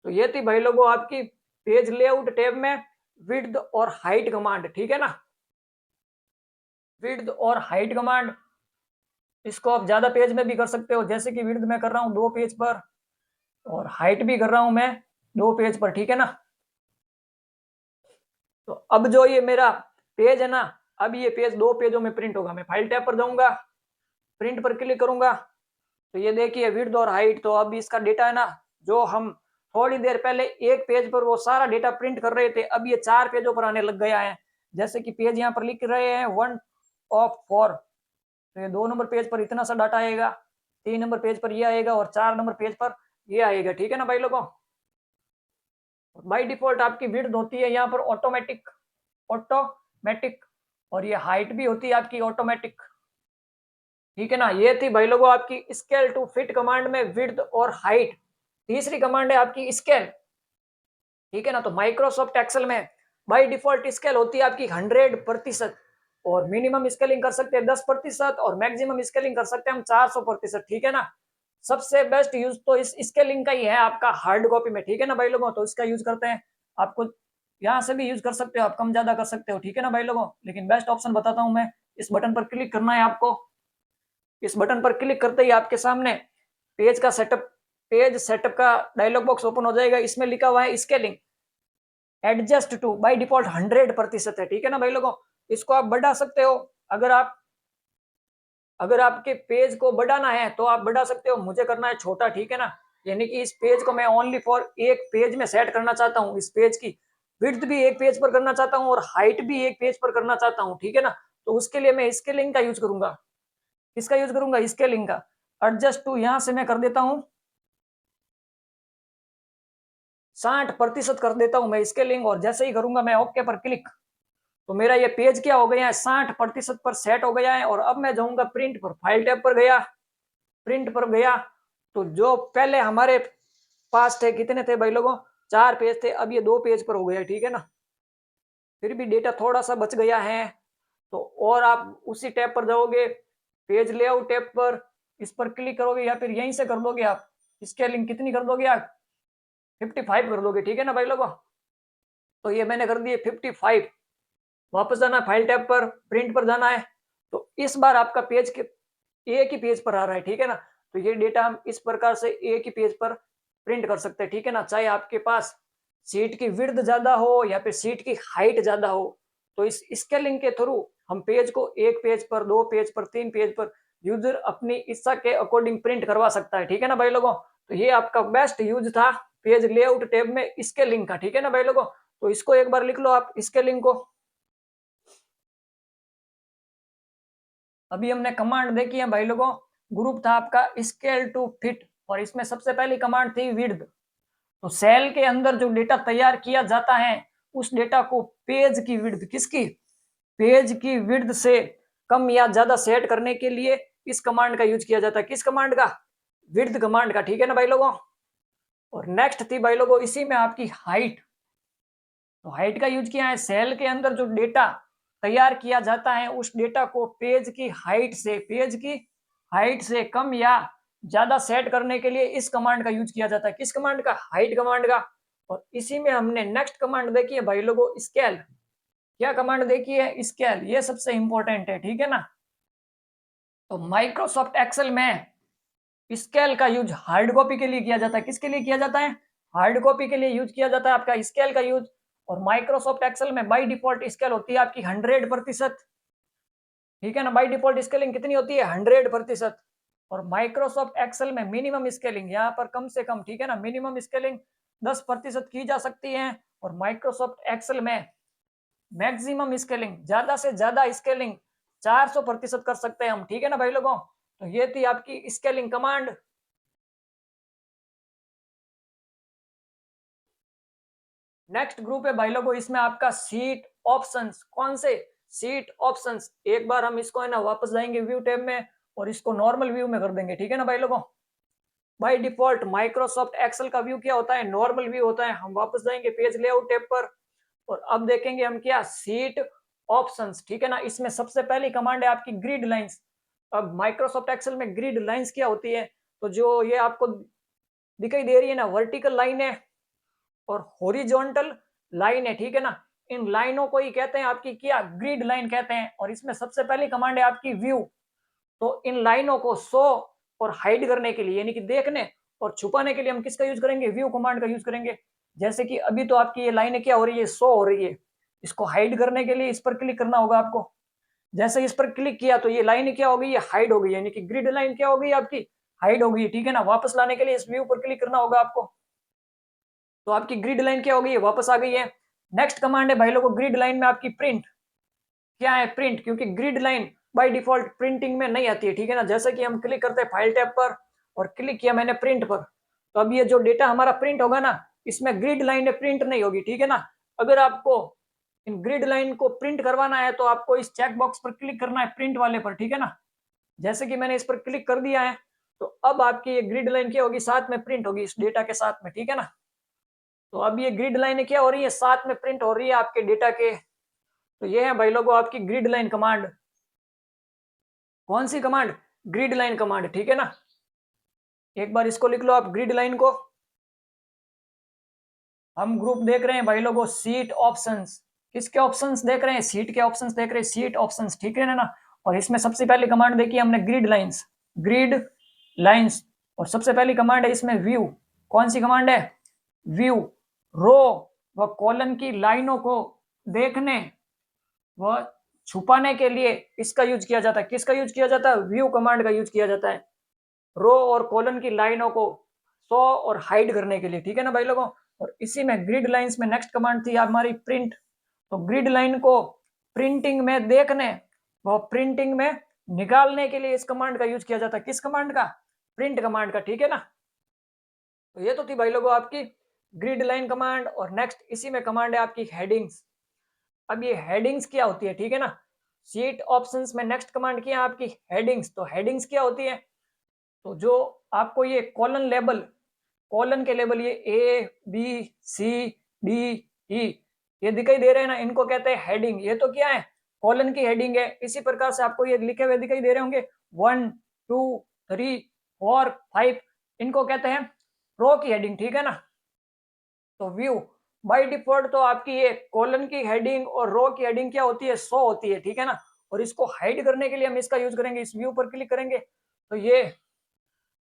S1: तो ये थी भाई लोगों आपकी पेज लेआउट टैब में विड्थ और हाइट कमांड, ठीक है ना। विड्थ और हाइट कमांड, इसको आप ज्यादा पेज में भी कर सकते हो, जैसे कि विड्थ में कर रहा हूँ 2 पेज पर और हाइट भी कर रहा हूं मैं 2 पेज पर, ठीक है ना। तो अब जो ये मेरा पेज है ना, अब ये पेज 2 पेजों में प्रिंट होगा। मैं फाइल टैब पर जाऊंगा, प्रिंट पर क्लिक करूंगा, तो ये देखिए विड्थ और हाइट। तो अब इसका डेटा है ना, जो हम थोड़ी देर पहले एक पेज पर वो सारा डेटा प्रिंट कर रहे थे, अब ये 4 पेजों पर आने लग गया है। जैसे कि पेज यहाँ पर लिख रहे हैं 1 of 4, तो ये 2 नंबर पेज पर इतना सा डाटा आएगा, 3 नंबर पेज पर ये आएगा और 4 नंबर पेज पर ये आएगा, ठीक है ना भाई लोगों। बाय डिफॉल्ट आपकी विड्थ होती है यहाँ पर ऑटोमेटिक और ये हाइट भी होती है आपकी ऑटोमेटिक, ठीक है ना। ये थी भाई लोगों आपकी स्केल टू फिट कमांड में विड्थ और हाइट। तीसरी कमांड है आपकी स्केल, ठीक है ना। तो माइक्रोसॉफ्ट एक्सेल में बाय डिफॉल्ट स्केल होती है आपकी 100%, और मिनिमम स्केलिंग कर सकते हैं 10% और मैक्सिमम स्केलिंग कर सकते हैं हम 400%, ठीक है ना। सबसे बेस्ट यूज तो इस स्केलिंग का ही है आपका हार्ड कॉपी में, ठीक है ना भाई लोगों। तो इसका यूज करते हैं, आपको यहाँ से भी यूज कर सकते हो, आप कम ज्यादा कर सकते हो, ठीक है ना भाई लोगों। लेकिन बेस्ट ऑप्शन बताता हूँ मैं, इस बटन पर क्लिक करना है आपको। इस बटन पर क्लिक करते ही आपके सामने पेज का सेटअप, पेज सेटअप का डायलॉग बॉक्स ओपन हो जाएगा। इसमें लिखा हुआ है scaling adjust to, by default 100% है, ठीक है ना भाई लोगों। इसको आप बढ़ा सकते हो, अगर आपके पेज को बढ़ाना है तो आप बढ़ा सकते हो, मुझे करना है छोटा, ठीक है ना। यानी कि इस पेज को मैं ओनली फॉर एक पेज में सेट करना चाहता हूँ। इस पेज की विड्थ भी एक पेज पर करना चाहता हूँ और हाइट भी एक पेज पर करना चाहता हूँ, ठीक है ना। तो उसके लिए मैं स्केलिंग का यूज करूंगा। किसका यूज करूंगा, स्केलिंग का। एडजस्ट टू यहां से मैं कर देता हूं 60% कर देता हूं मैं स्केलिंग, और जैसे ही करूंगा मैं ओके पर क्लिक, तो मेरा ये पेज क्या हो गया है, 60% पर सेट हो गया है। और अब मैं जाऊंगा प्रिंट पर, फाइल टैब पर गया, प्रिंट पर गया, तो जो पहले हमारे पास थे, कितने थे भाई लोगों, 4 पेज थे, अब ये 2 पेज पर हो गया, ठीक है ना। फिर भी डेटा थोड़ा सा बच गया है, तो और आप उसी टैब पर जाओगे, पेज लेआउट टैब पर, इस पर क्लिक करोगे या फिर यहीं से कर दोगे आप स्केलिंग, कितनी कर दोगे आप, 55 कर दोगे, ठीक है ना भाई लोगों। तो ये मैंने कर दिए 55। वापस जाना है फाइल टैब पर, प्रिंट पर जाना है, तो इस बार आपका पेज के एक ही पेज पर आ रहा है, ठीक है ना। तो ये डेटा हम इस प्रकार से एक ही पेज पर प्रिंट कर सकते हैं, ठीक है ना। चाहे आपके पास सीट की विड्थ ज्यादा हो या फिर सीट की हाइट ज्यादा हो, तो इस स्केलिंग के थ्रू हम पेज को एक पेज पर, 2 पेज पर, 3 पेज पर यूजर अपनी इच्छा के अकॉर्डिंग प्रिंट करवा सकता है, ठीक है ना भाई लोगों। तो ये आपका बेस्ट यूज था पेज लेआउट टैब में स्केलिंग का, ठीक है ना भाई लोगों। तो इसको एक बार लिख लो आप स्केलिंग को। अभी हमने कमांड देखी है भाई लोगों, ग्रुप था आपका स्केल टू फिट, और इसमें सबसे पहली कमांड थी विड्थ। तो सेल के अंदर जो डेटा तैयार किया जाता है, उस डेटा को पेज की विड्थ, किसकी, पेज की विड्थ से कम या ज्यादा सेट करने के लिए इस कमांड का यूज किया जाता है। किस कमांड का, विड्थ कमांड का, ठीक है ना भाई लोगों। और नेक्स्ट थी भाई लोगों इसी में आपकी हाइट। तो हाइट का यूज किया है, सेल के अंदर जो डेटा तैयार किया जाता है उस डेटा को पेज की हाइट से कम या ज्यादा सेट करने के लिए इस कमांड का यूज किया जाता है। किस कमांड का? हाइट कमांड का। और इसी में हमने नेक्स्ट कमांड देखी है भाई लोगों, स्केल। क्या कमांड देखी है? स्केल। ये सबसे इंपॉर्टेंट है, ठीक है ना। तो माइक्रोसॉफ्ट एक्सेल में स्केल का यूज हार्ड कॉपी के लिए किया जाता है। किसके लिए किया जाता है? हार्ड कॉपी के लिए यूज किया जाता है आपका स्केल का यूज। और माइक्रोसॉफ्ट एक्सेल में बाय डिफॉल्ट स्केल होती है आपकी 100%, ठीक है ना। बाय डिफॉल्ट स्केलिंग कितनी होती है? 100%। और माइक्रोसॉफ्ट एक्सेल में मिनिमम स्केलिंग यहाँ पर कम से कम, ठीक है ना, मिनिमम स्केलिंग 10% की जा सकती है। और माइक्रोसॉफ्ट एक्सेल में मैक्सिमम स्केलिंग, ज्यादा से ज्यादा स्केलिंग 400% कर सकते हैं हम, ठीक है ना भाई लोगों। तो ये थी आपकी स्केलिंग कमांड। नेक्स्ट ग्रुप है भाई लोगों, इसमें आपका सीट ऑप्शंस। कौन से? Seat options. एक बार हम इसको है ना वापस जाएंगे व्यू टैब में और इसको नॉर्मल व्यू में कर देंगे, ठीक है ना भाई लोगों। बाय डिफॉल्ट माइक्रोसॉफ्ट एक्सेल का व्यू क्या होता है? नॉर्मल व्यू होता है। हम वापस जाएंगे पेज लेआउट टैब पर और अब देखेंगे हम क्या? सीट ऑप्शंस, ठीक है ना। इसमें सबसे पहली कमांड है आपकी ग्रिड लाइंस। अब माइक्रोसॉफ्ट एक्सेल में ग्रिड लाइंस क्या होती है? तो जो ये आपको दिखाई दे रही है ना, वर्टिकल लाइन है और हॉरिजॉन्टल लाइन है, ठीक है ना। इन लाइनों को ही कहते हैं आपकी क्या? ग्रिड लाइन कहते हैं। और इसमें सबसे पहली कमांड है आपकी व्यू। तो इन लाइनों को शो और हाइड करने के लिए, यानी कि देखने और छुपाने के लिए हम किसका यूज करेंगे? व्यू कमांड का यूज करेंगे। जैसे कि अभी तो आपकी ये लाइनें क्या हो रही है? शो हो रही है। इसको हाइड करने के लिए इस पर क्लिक करना होगा आपको। जैसे इस पर क्लिक किया तो ये लाइन क्या हो गई? ये हाइड हो गई, यानी कि ग्रिड लाइन क्या हो गई आपकी? हाइड हो गई, ठीक है ना। वापस लाने के लिए इस व्यू पर क्लिक करना होगा आपको। तो आपकी ग्रिड लाइन क्या हो गई है? वापस आ गई है। नेक्स्ट कमांड है भाई लोगों ग्रिड लाइन में आपकी प्रिंट। क्या है? प्रिंट। क्योंकि grid line by default printing में नहीं आती है, ठीक है ना। जैसे कि हम क्लिक करते हैं फाइल टैब पर और क्लिक किया मैंने प्रिंट पर, तो अब ये जो डेटा हमारा प्रिंट होगा ना, इसमें ग्रिड लाइन प्रिंट नहीं होगी, ठीक है ना। अगर आपको इन ग्रिड लाइन को प्रिंट करवाना है तो आपको इस चेक बॉक्स पर क्लिक करना है, प्रिंट वाले पर, ठीक है ना। जैसे कि मैंने इस पर क्लिक कर दिया है तो अब आपकी ये ग्रिड लाइन क्या होगी? साथ में प्रिंट होगी इस डेटा के साथ में, ठीक है ना। तो अब ये ग्रिड लाइन क्या हो रही है? साथ में प्रिंट हो रही है आपके डेटा के। तो ये है भाई लोगों आपकी ग्रिड लाइन कमांड। कौन सी कमांड? ग्रिड लाइन कमांड, ठीक है ना। एक बार इसको लिख लो आप, ग्रिड लाइन को। हम ग्रुप देख रहे हैं भाई लोगों सीट ऑप्शंस। किसके ऑप्शंस देख रहे हैं? सीट के ऑप्शंस देख रहे हैं, सीट ऑप्शंस, ठीक है ना। और इसमें सबसे पहली कमांड देखी हमने ग्रिड लाइंस, ग्रिड लाइंस। और सबसे पहली कमांड है इसमें व्यू। कौन सी कमांड है? व्यू। रो व कॉलम की लाइनों को देखने व छुपाने के लिए इसका यूज किया जाता है। किसका यूज किया जाता है? व्यू कमांड का यूज किया जाता है रो और कॉलन की लाइनों को शो और हाइड करने के लिए, ठीक है ना भाई लोगों। और इसी में ग्रिड लाइंस में नेक्स्ट कमांड थी हमारी प्रिंट। तो ग्रिड लाइन को प्रिंटिंग में देखने व प्रिंटिंग में निकालने के लिए इस कमांड का यूज किया जाता है। किस कमांड का? प्रिंट कमांड का, ठीक है ना। तो ये तो थी भाई लोगों आपकी ग्रिड लाइन कमांड। और नेक्स्ट इसी में कमांड है आपकी हेडिंग्स। अब ये हेडिंग्स क्या होती है, ठीक है ना। सीट ऑप्शंस में नेक्स्ट कमांड क्या है आपकी? हेडिंग्स। तो हेडिंग्स क्या होती है? तो जो आपको ये कॉलन लेबल, कॉलन के लेबल, ये ए बी सी डी ई ये दिखाई दे रहे हैं ना, इनको कहते हैं हेडिंग। ये तो क्या है? कॉलन की हेडिंग है। इसी प्रकार से आपको ये लिखे हुए दिखाई दे रहे होंगे 1 2 3 4 5, इनको कहते हैं रो की हेडिंग, ठीक है ना। तो व्यू बाय डिफॉल्ट तो आपकी ये कॉलन की हेडिंग और रो की हेडिंग क्या होती है? शो होती है, ठीक है ना। और इसको हाइड करने के लिए हम इसका यूज करेंगे, इस व्यू पर क्लिक करेंगे तो ये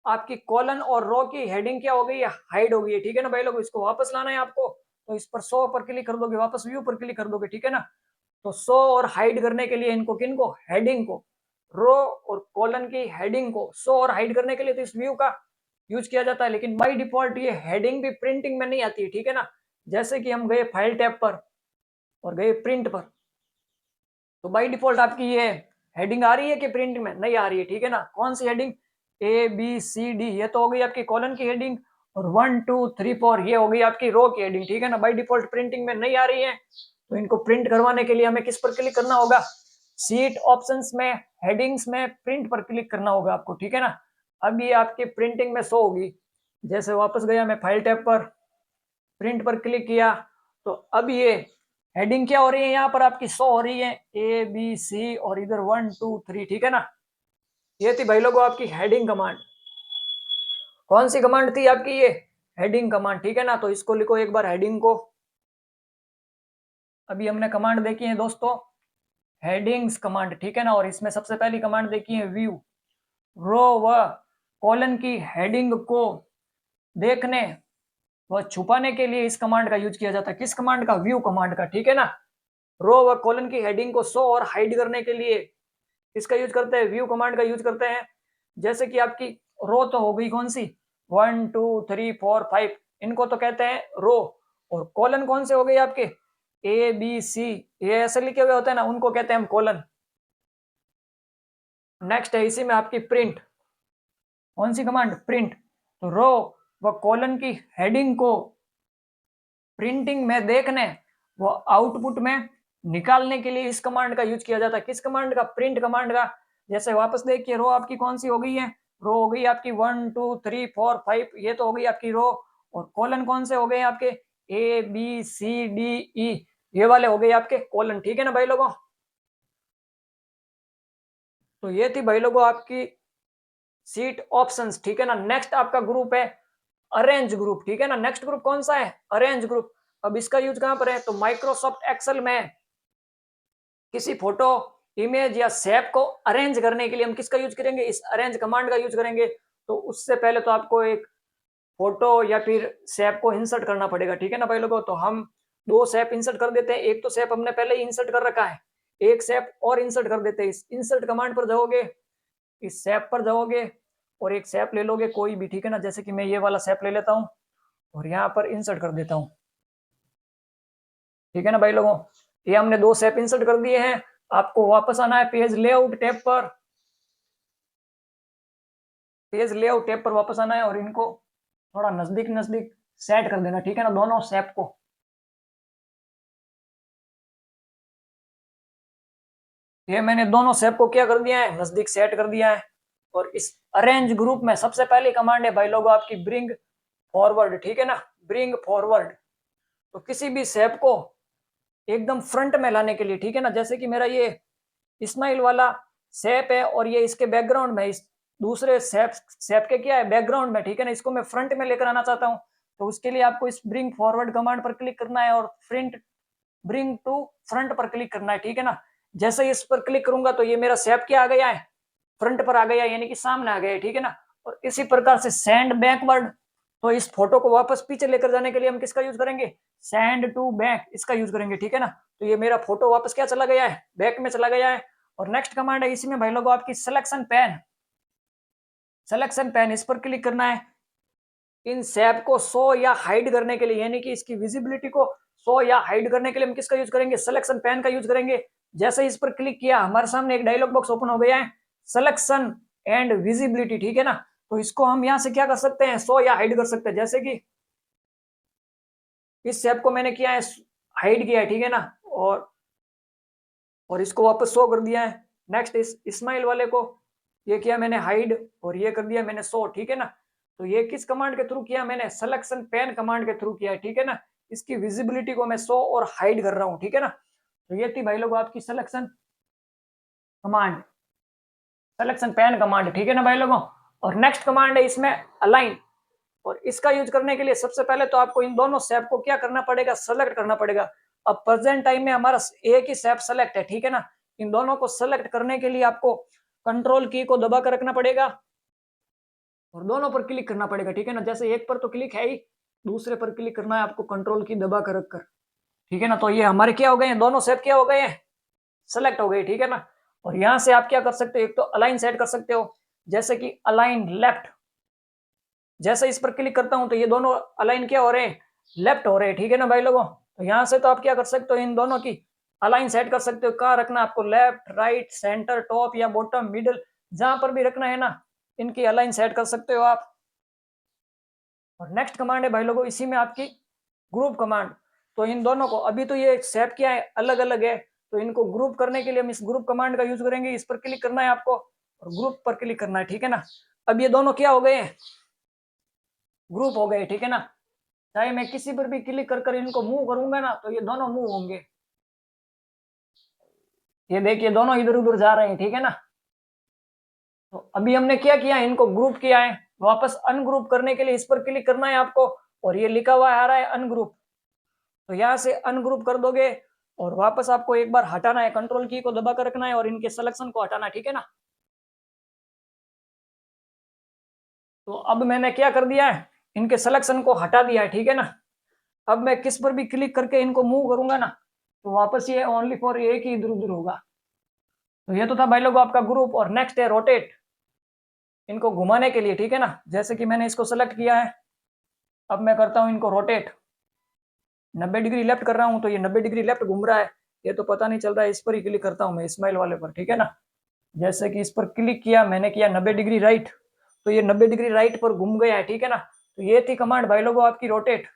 S1: आपकी कॉलन और रो की हेडिंग क्या हो गई है? हाइड हो गई है, ठीक है ना भाई लोग। इसको वापस लाना है आपको तो इस पर शो पर क्लिक कर दोगे, वापस व्यू पर क्लिक कर दोगे, ठीक है ना। तो शो और हाइड करने के लिए इनको, किनको? हेडिंग को, रो और कॉलन की हेडिंग को शो और हाइड करने के लिए तो इस व्यू का यूज किया जाता है। लेकिन बाय डिफॉल्ट ये हेडिंग भी प्रिंटिंग में नहीं आती है, ठीक है ना। जैसे कि हम गए फाइल टैब पर और गए प्रिंट पर, तो बाय डिफॉल्ट आपकी ये हेडिंग आ रही है कि प्रिंट में नहीं आ रही है, ठीक है ना। कौन सी heading? A B C D, ये तो हो गई आपकी कॉलन की हेडिंग। और 1 2 3 4 ये हो गई आपकी रो की हेडिंग, ठीक है ना। बाय डिफॉल्ट प्रिंटिंग में नहीं आ रही है तो इनको प्रिंट करवाने के लिए हमें किस पर क्लिक करना होगा? सीट ऑप्शंस में हेडिंग्स में प्रिंट पर क्लिक करना होगा आपको, ठीक है ना। अब ये आपकी प्रिंटिंग में शो होगी। जैसे वापस गया मैं फाइल टैब पर, प्रिंट पर क्लिक किया, तो अब ये हेडिंग क्या हो रही है, यहाँ पर आपकी शो हो रही है ABC और इधर 1 2 3, ठीक है ना। ये थी भाई लोगों आपकी हेडिंग कमांड। कौन सी कमांड थी आपकी, ये हेडिंग कमांड, ठीक है ना। तो इसको लिखो एक बार हेडिंग को। अभी हमने कमांड देखी है दोस्तों हेडिंग्स कमांड, ठीक है ना। और इसमें सबसे पहली कमांड देखी है व्यू, रो व कॉलन की हेडिंग को देखने व छुपाने के लिए इस कमांड का यूज किया जाता है। किस कमांड का, व्यू कमांड का, ठीक है ना। रो व कॉलन की हेडिंग को शो और हाइड करने के लिए इसका यूज करते हैं, व्यू कमांड का यूज करते हैं। जैसे कि आपकी रो तो हो गई कौन सी, 1 2 3 4 5, इनको तो कहते हैं रो। और कॉलन कौन से हो गए आपके, ABC, ये ऐसे लिखे हुए होते हैं ना, उनको कहते हैं हम कॉलन। नेक्स्ट है इसी में आपकी प्रिंट, कौन सी कमांड, प्रिंट। तो रो व कॉलन की हेडिंग को प्रिंटिंग में देखने वो आउटपुट में निकालने के लिए इस कमांड का यूज किया जाता है। किस कमांड का, प्रिंट कमांड का। जैसे वापस देखिए रो आपकी कौन सी हो गई है, रो हो गई आपकी 1 2 3 4 5, ये तो हो गई आपकी रो। और कॉलन कौन से हो गए आपके, ABCDE, ये वाले हो गए आपके कॉलन, ठीक है ना भाई लोगों। तो ये थी भाई लोगों आपकी सीट ऑप्शंस, ठीक है ना। नेक्स्ट आपका ग्रुप है अरेंज ग्रुप, ठीक है ना। नेक्स्ट ग्रुप कौन सा है, अरेंज ग्रुप। अब इसका यूज कहां पर है, तो माइक्रोसॉफ्ट एक्सेल में किसी फोटो, इमेज या शेप को अरेंज करने के लिए हम किसका यूज करेंगे, इस अरेंज कमांड का यूज करेंगे। तो उससे पहले तो आपको एक फोटो या फिर शेप को इंसर्ट करना पड़ेगा, ठीक है ना भाई लोगों। तो हम दो शेप इंसर्ट कर देते हैं, एक तो शेप हमने पहले ही इंसर्ट कर रखा है, एक शेप और इंसर्ट कर देते हैं। इस इंसर्ट कमांड पर जाओगे, इस शेप पर जाओगे और एक शेप ले लोगे कोई भी, ठीक है ना। जैसे कि मैं ये वाला शेप ले लेता हूँ और यहाँ पर इंसर्ट कर देता हूँ, ठीक है ना भाई लोगों। ये हमने दो शेप इंसर्ट कर दिए हैं। आपको वापस आना है पेज लेआउट टैब पर, पेज लेआउट टैब पर वापस आना है और इनको थोड़ा नजदीक नजदीक सेट कर देना, ठीक है ना, दोनों शेप को। ये मैंने दोनों शेप को क्या कर दिया है, नजदीक सेट कर दिया है। और इस अरेंज ग्रुप में सबसे पहली कमांड है भाई लोगों आपकी ब्रिंग फॉरवर्ड, ठीक है ना, ब्रिंग फॉरवर्ड। तो किसी भी शेप को एकदम फ्रंट में लाने के लिए, ठीक है ना। जैसे कि मेरा ये स्माइल वाला शेप है और ये इसके बैकग्राउंड में, इस दूसरे शेप शेप के क्या है, बैकग्राउंड में, ठीक है ना। इसको मैं फ्रंट में लेकर आना चाहता हूँ, तो उसके लिए आपको इस ब्रिंग फॉरवर्ड कमांड पर क्लिक करना है और फ्रंट, ब्रिंग टू फ्रंट पर क्लिक करना है, ठीक है ना। जैसे ही इस पर क्लिक करूंगा तो ये मेरा शेप क्या आ गया है, फ्रंट पर आ गया, यानी कि सामने आ गया है, ठीक है ना। और इसी प्रकार से सेंड बैकवर्ड, तो इस फोटो को वापस पीछे लेकर जाने के लिए हम किसका यूज करेंगे, सेंड टू बैक, इसका यूज करेंगे, ठीक है ना। तो ये मेरा फोटो वापस क्या चला गया है, बैक में चला गया है। और नेक्स्ट कमांड है इसी में भाई लोगों आपकी सिलेक्शन पेन, सिलेक्शन पेन, इस पर क्लिक करना है इन शेप को शो या हाइड करने के लिए, यानी कि इसकी विजिबिलिटी को शो या हाइड करने के लिए हम किसका यूज करेंगे, सिलेक्शन पेन का यूज करेंगे। जैसे इस पर क्लिक किया हमारे सामने एक डायलॉग बॉक्स ओपन हो गया है, सिलेक्शन एंड विजिबिलिटी, ठीक है ना। तो इसको हम यहां से क्या कर सकते हैं, शो या हाइड कर सकते हैं। जैसे कि इस शेप को मैंने किया है हाइड किया है, ठीक है ना, और इसको वापस शो कर दिया है। नेक्स्ट इस स्माइल वाले को ये किया मैंने हाइड और ये कर दिया मैंने शो, ठीक है ना। तो ये किस कमांड के थ्रू किया मैंने, सिलेक्शन पेन कमांड के थ्रू किया है, ठीक है ना। इसकी विजिबिलिटी को मैं शो और हाइड कर रहा हूँ, ठीक है ना। तो ये थी भाई लोग आपकी selection command, selection pen command, ठीक है ना भाई लोगों। और नेक्स्ट कमांड है इसमें अलाइन, और इसका यूज करने के लिए सबसे पहले तो आपको इन दोनों शेप को क्या करना पड़ेगा, सेलेक्ट करना पड़ेगा। अब प्रेजेंट टाइम में हमारा एक ही शेप सेलेक्ट है, ठीक है ना। इन दोनों को सेलेक्ट करने के लिए आपको कंट्रोल की को दबा कर रखना पड़ेगा और दोनों पर क्लिक करना पड़ेगा, ठीक है ना। जैसे एक पर तो क्लिक है ही, दूसरे पर क्लिक करना है आपको कंट्रोल की दबा कर रखकर, ठीक है ना। तो ये हमारे क्या हो गए हैं, दोनों शेप क्या हो गए हैं, सेलेक्ट हो गए, ठीक है ना। और यहां से आप क्या कर सकते हो, एक तो अलाइन सेट कर सकते हो, जैसे कि अलाइन लेफ्ट। जैसे इस पर क्लिक करता हूं तो ये दोनों अलाइन क्या हो रहे हैं, लेफ्ट हो रहे हैं, ठीक है ना भाई लोगों। तो यहां से तो आप क्या कर सकते हो, इन दोनों की अलाइन सेट कर सकते हो। कहाँ रखना आपको, लेफ्ट राइट सेंटर टॉप या बॉटम मिडिल, जहां पर भी रखना है ना, इनकी अलाइन सेट कर सकते हो आप। और नेक्स्ट कमांड है भाई लोगों इसी में आपकी ग्रुप कमांड। तो इन दोनों को, अभी तो ये शेप क्या है, अलग अलग है, तो इनको ग्रुप करने के लिए हम इस ग्रुप कमांड का यूज करेंगे। इस पर क्लिक करना है आपको और ग्रुप पर क्लिक करना है, ठीक है ना। अब ये दोनों क्या हो गए, ग्रुप हो गए, ठीक है ना। चाहे मैं किसी पर भी क्लिक कर कर इनको मूव करूंगा ना तो ये दोनों मूव होंगे। ये देखिए दोनों इधर उधर जा रहे हैं, ठीक है ना। तो अभी हमने क्या किया, इनको ग्रुप किया है। वापस अनग्रुप करने के लिए इस पर क्लिक करना है आपको, और ये लिखा हुआ आ रहा है अनग्रुप, तो यहाँ से अनग्रुप कर दोगे और वापस आपको एक बार हटाना है, कंट्रोल की को दबा कर रखना है और इनके सिलेक्शन को हटाना है, ठीक है ना। तो अब मैंने क्या कर दिया है, इनके सिलेक्शन को हटा दिया है, ठीक है ना। अब मैं किस पर भी क्लिक करके इनको मूव करूंगा ना तो वापस ये ओनली फॉर एक ही इधर उधर होगा। तो ये तो था भाई लोग आपका ग्रुप। और नेक्स्ट है रोटेट, इनको घुमाने के लिए, ठीक है ना। जैसे कि मैंने इसको सेलेक्ट किया है, अब मैं करता हूं इनको रोटेट, 90 डिग्री लेफ्ट कर रहा हूं तो ये 90 डिग्री लेफ्ट घूम रहा है। ये तो पता नहीं चल रहा है, इस पर ही क्लिक करता हूं मैं, स्माइल वाले पर, ठीक है ना। जैसे कि इस पर क्लिक किया मैंने, किया 90 डिग्री राइट, तो ये 90 डिग्री राइट पर घूम गया है, ठीक है ना। तो ये थी कमांड भाई लोगों आपकी रोटेट।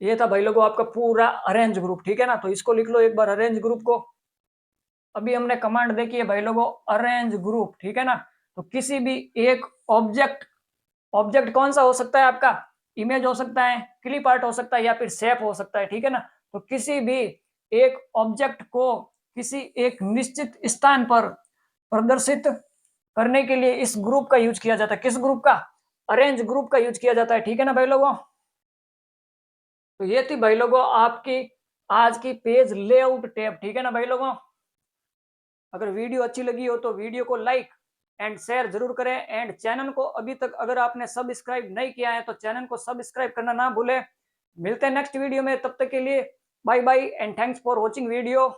S1: ये था भाई लोगों आपका पूरा अरेंज ग्रुप, ठीक है ना। तो इसको लिख लो एक बार, अरेंज ग्रुप को। अभी हमने कमांड देखी है भाई लोगों अरेंज ग्रुप, ठीक है ना। तो किसी भी एक ऑब्जेक्ट, ऑब्जेक्ट कौन सा हो सकता है आपका, इमेज हो सकता है, क्लिप आर्ट हो सकता है, या फिर शेप हो सकता है, ठीक है ना। तो किसी भी एक ऑब्जेक्ट को किसी एक निश्चित स्थान पर प्रदर्शित करने के लिए इस ग्रुप का यूज किया जाता है। किस ग्रुप का, अरेंज ग्रुप का यूज किया जाता है, ठीक है ना भाई लोगों। तो ये थी भाई लोगों आपकी आज की पेज लेआउट टैब, ठीक है ना भाई लोगों। अगर वीडियो अच्छी लगी हो तो वीडियो को लाइक एंड शेयर जरूर करें, एंड चैनल को अभी तक अगर आपने सब्सक्राइब नहीं किया है तो चैनल को सब्सक्राइब करना ना भूलें। मिलते हैं नेक्स्ट वीडियो में, तब तक के लिए bye bye and thanks for watching video.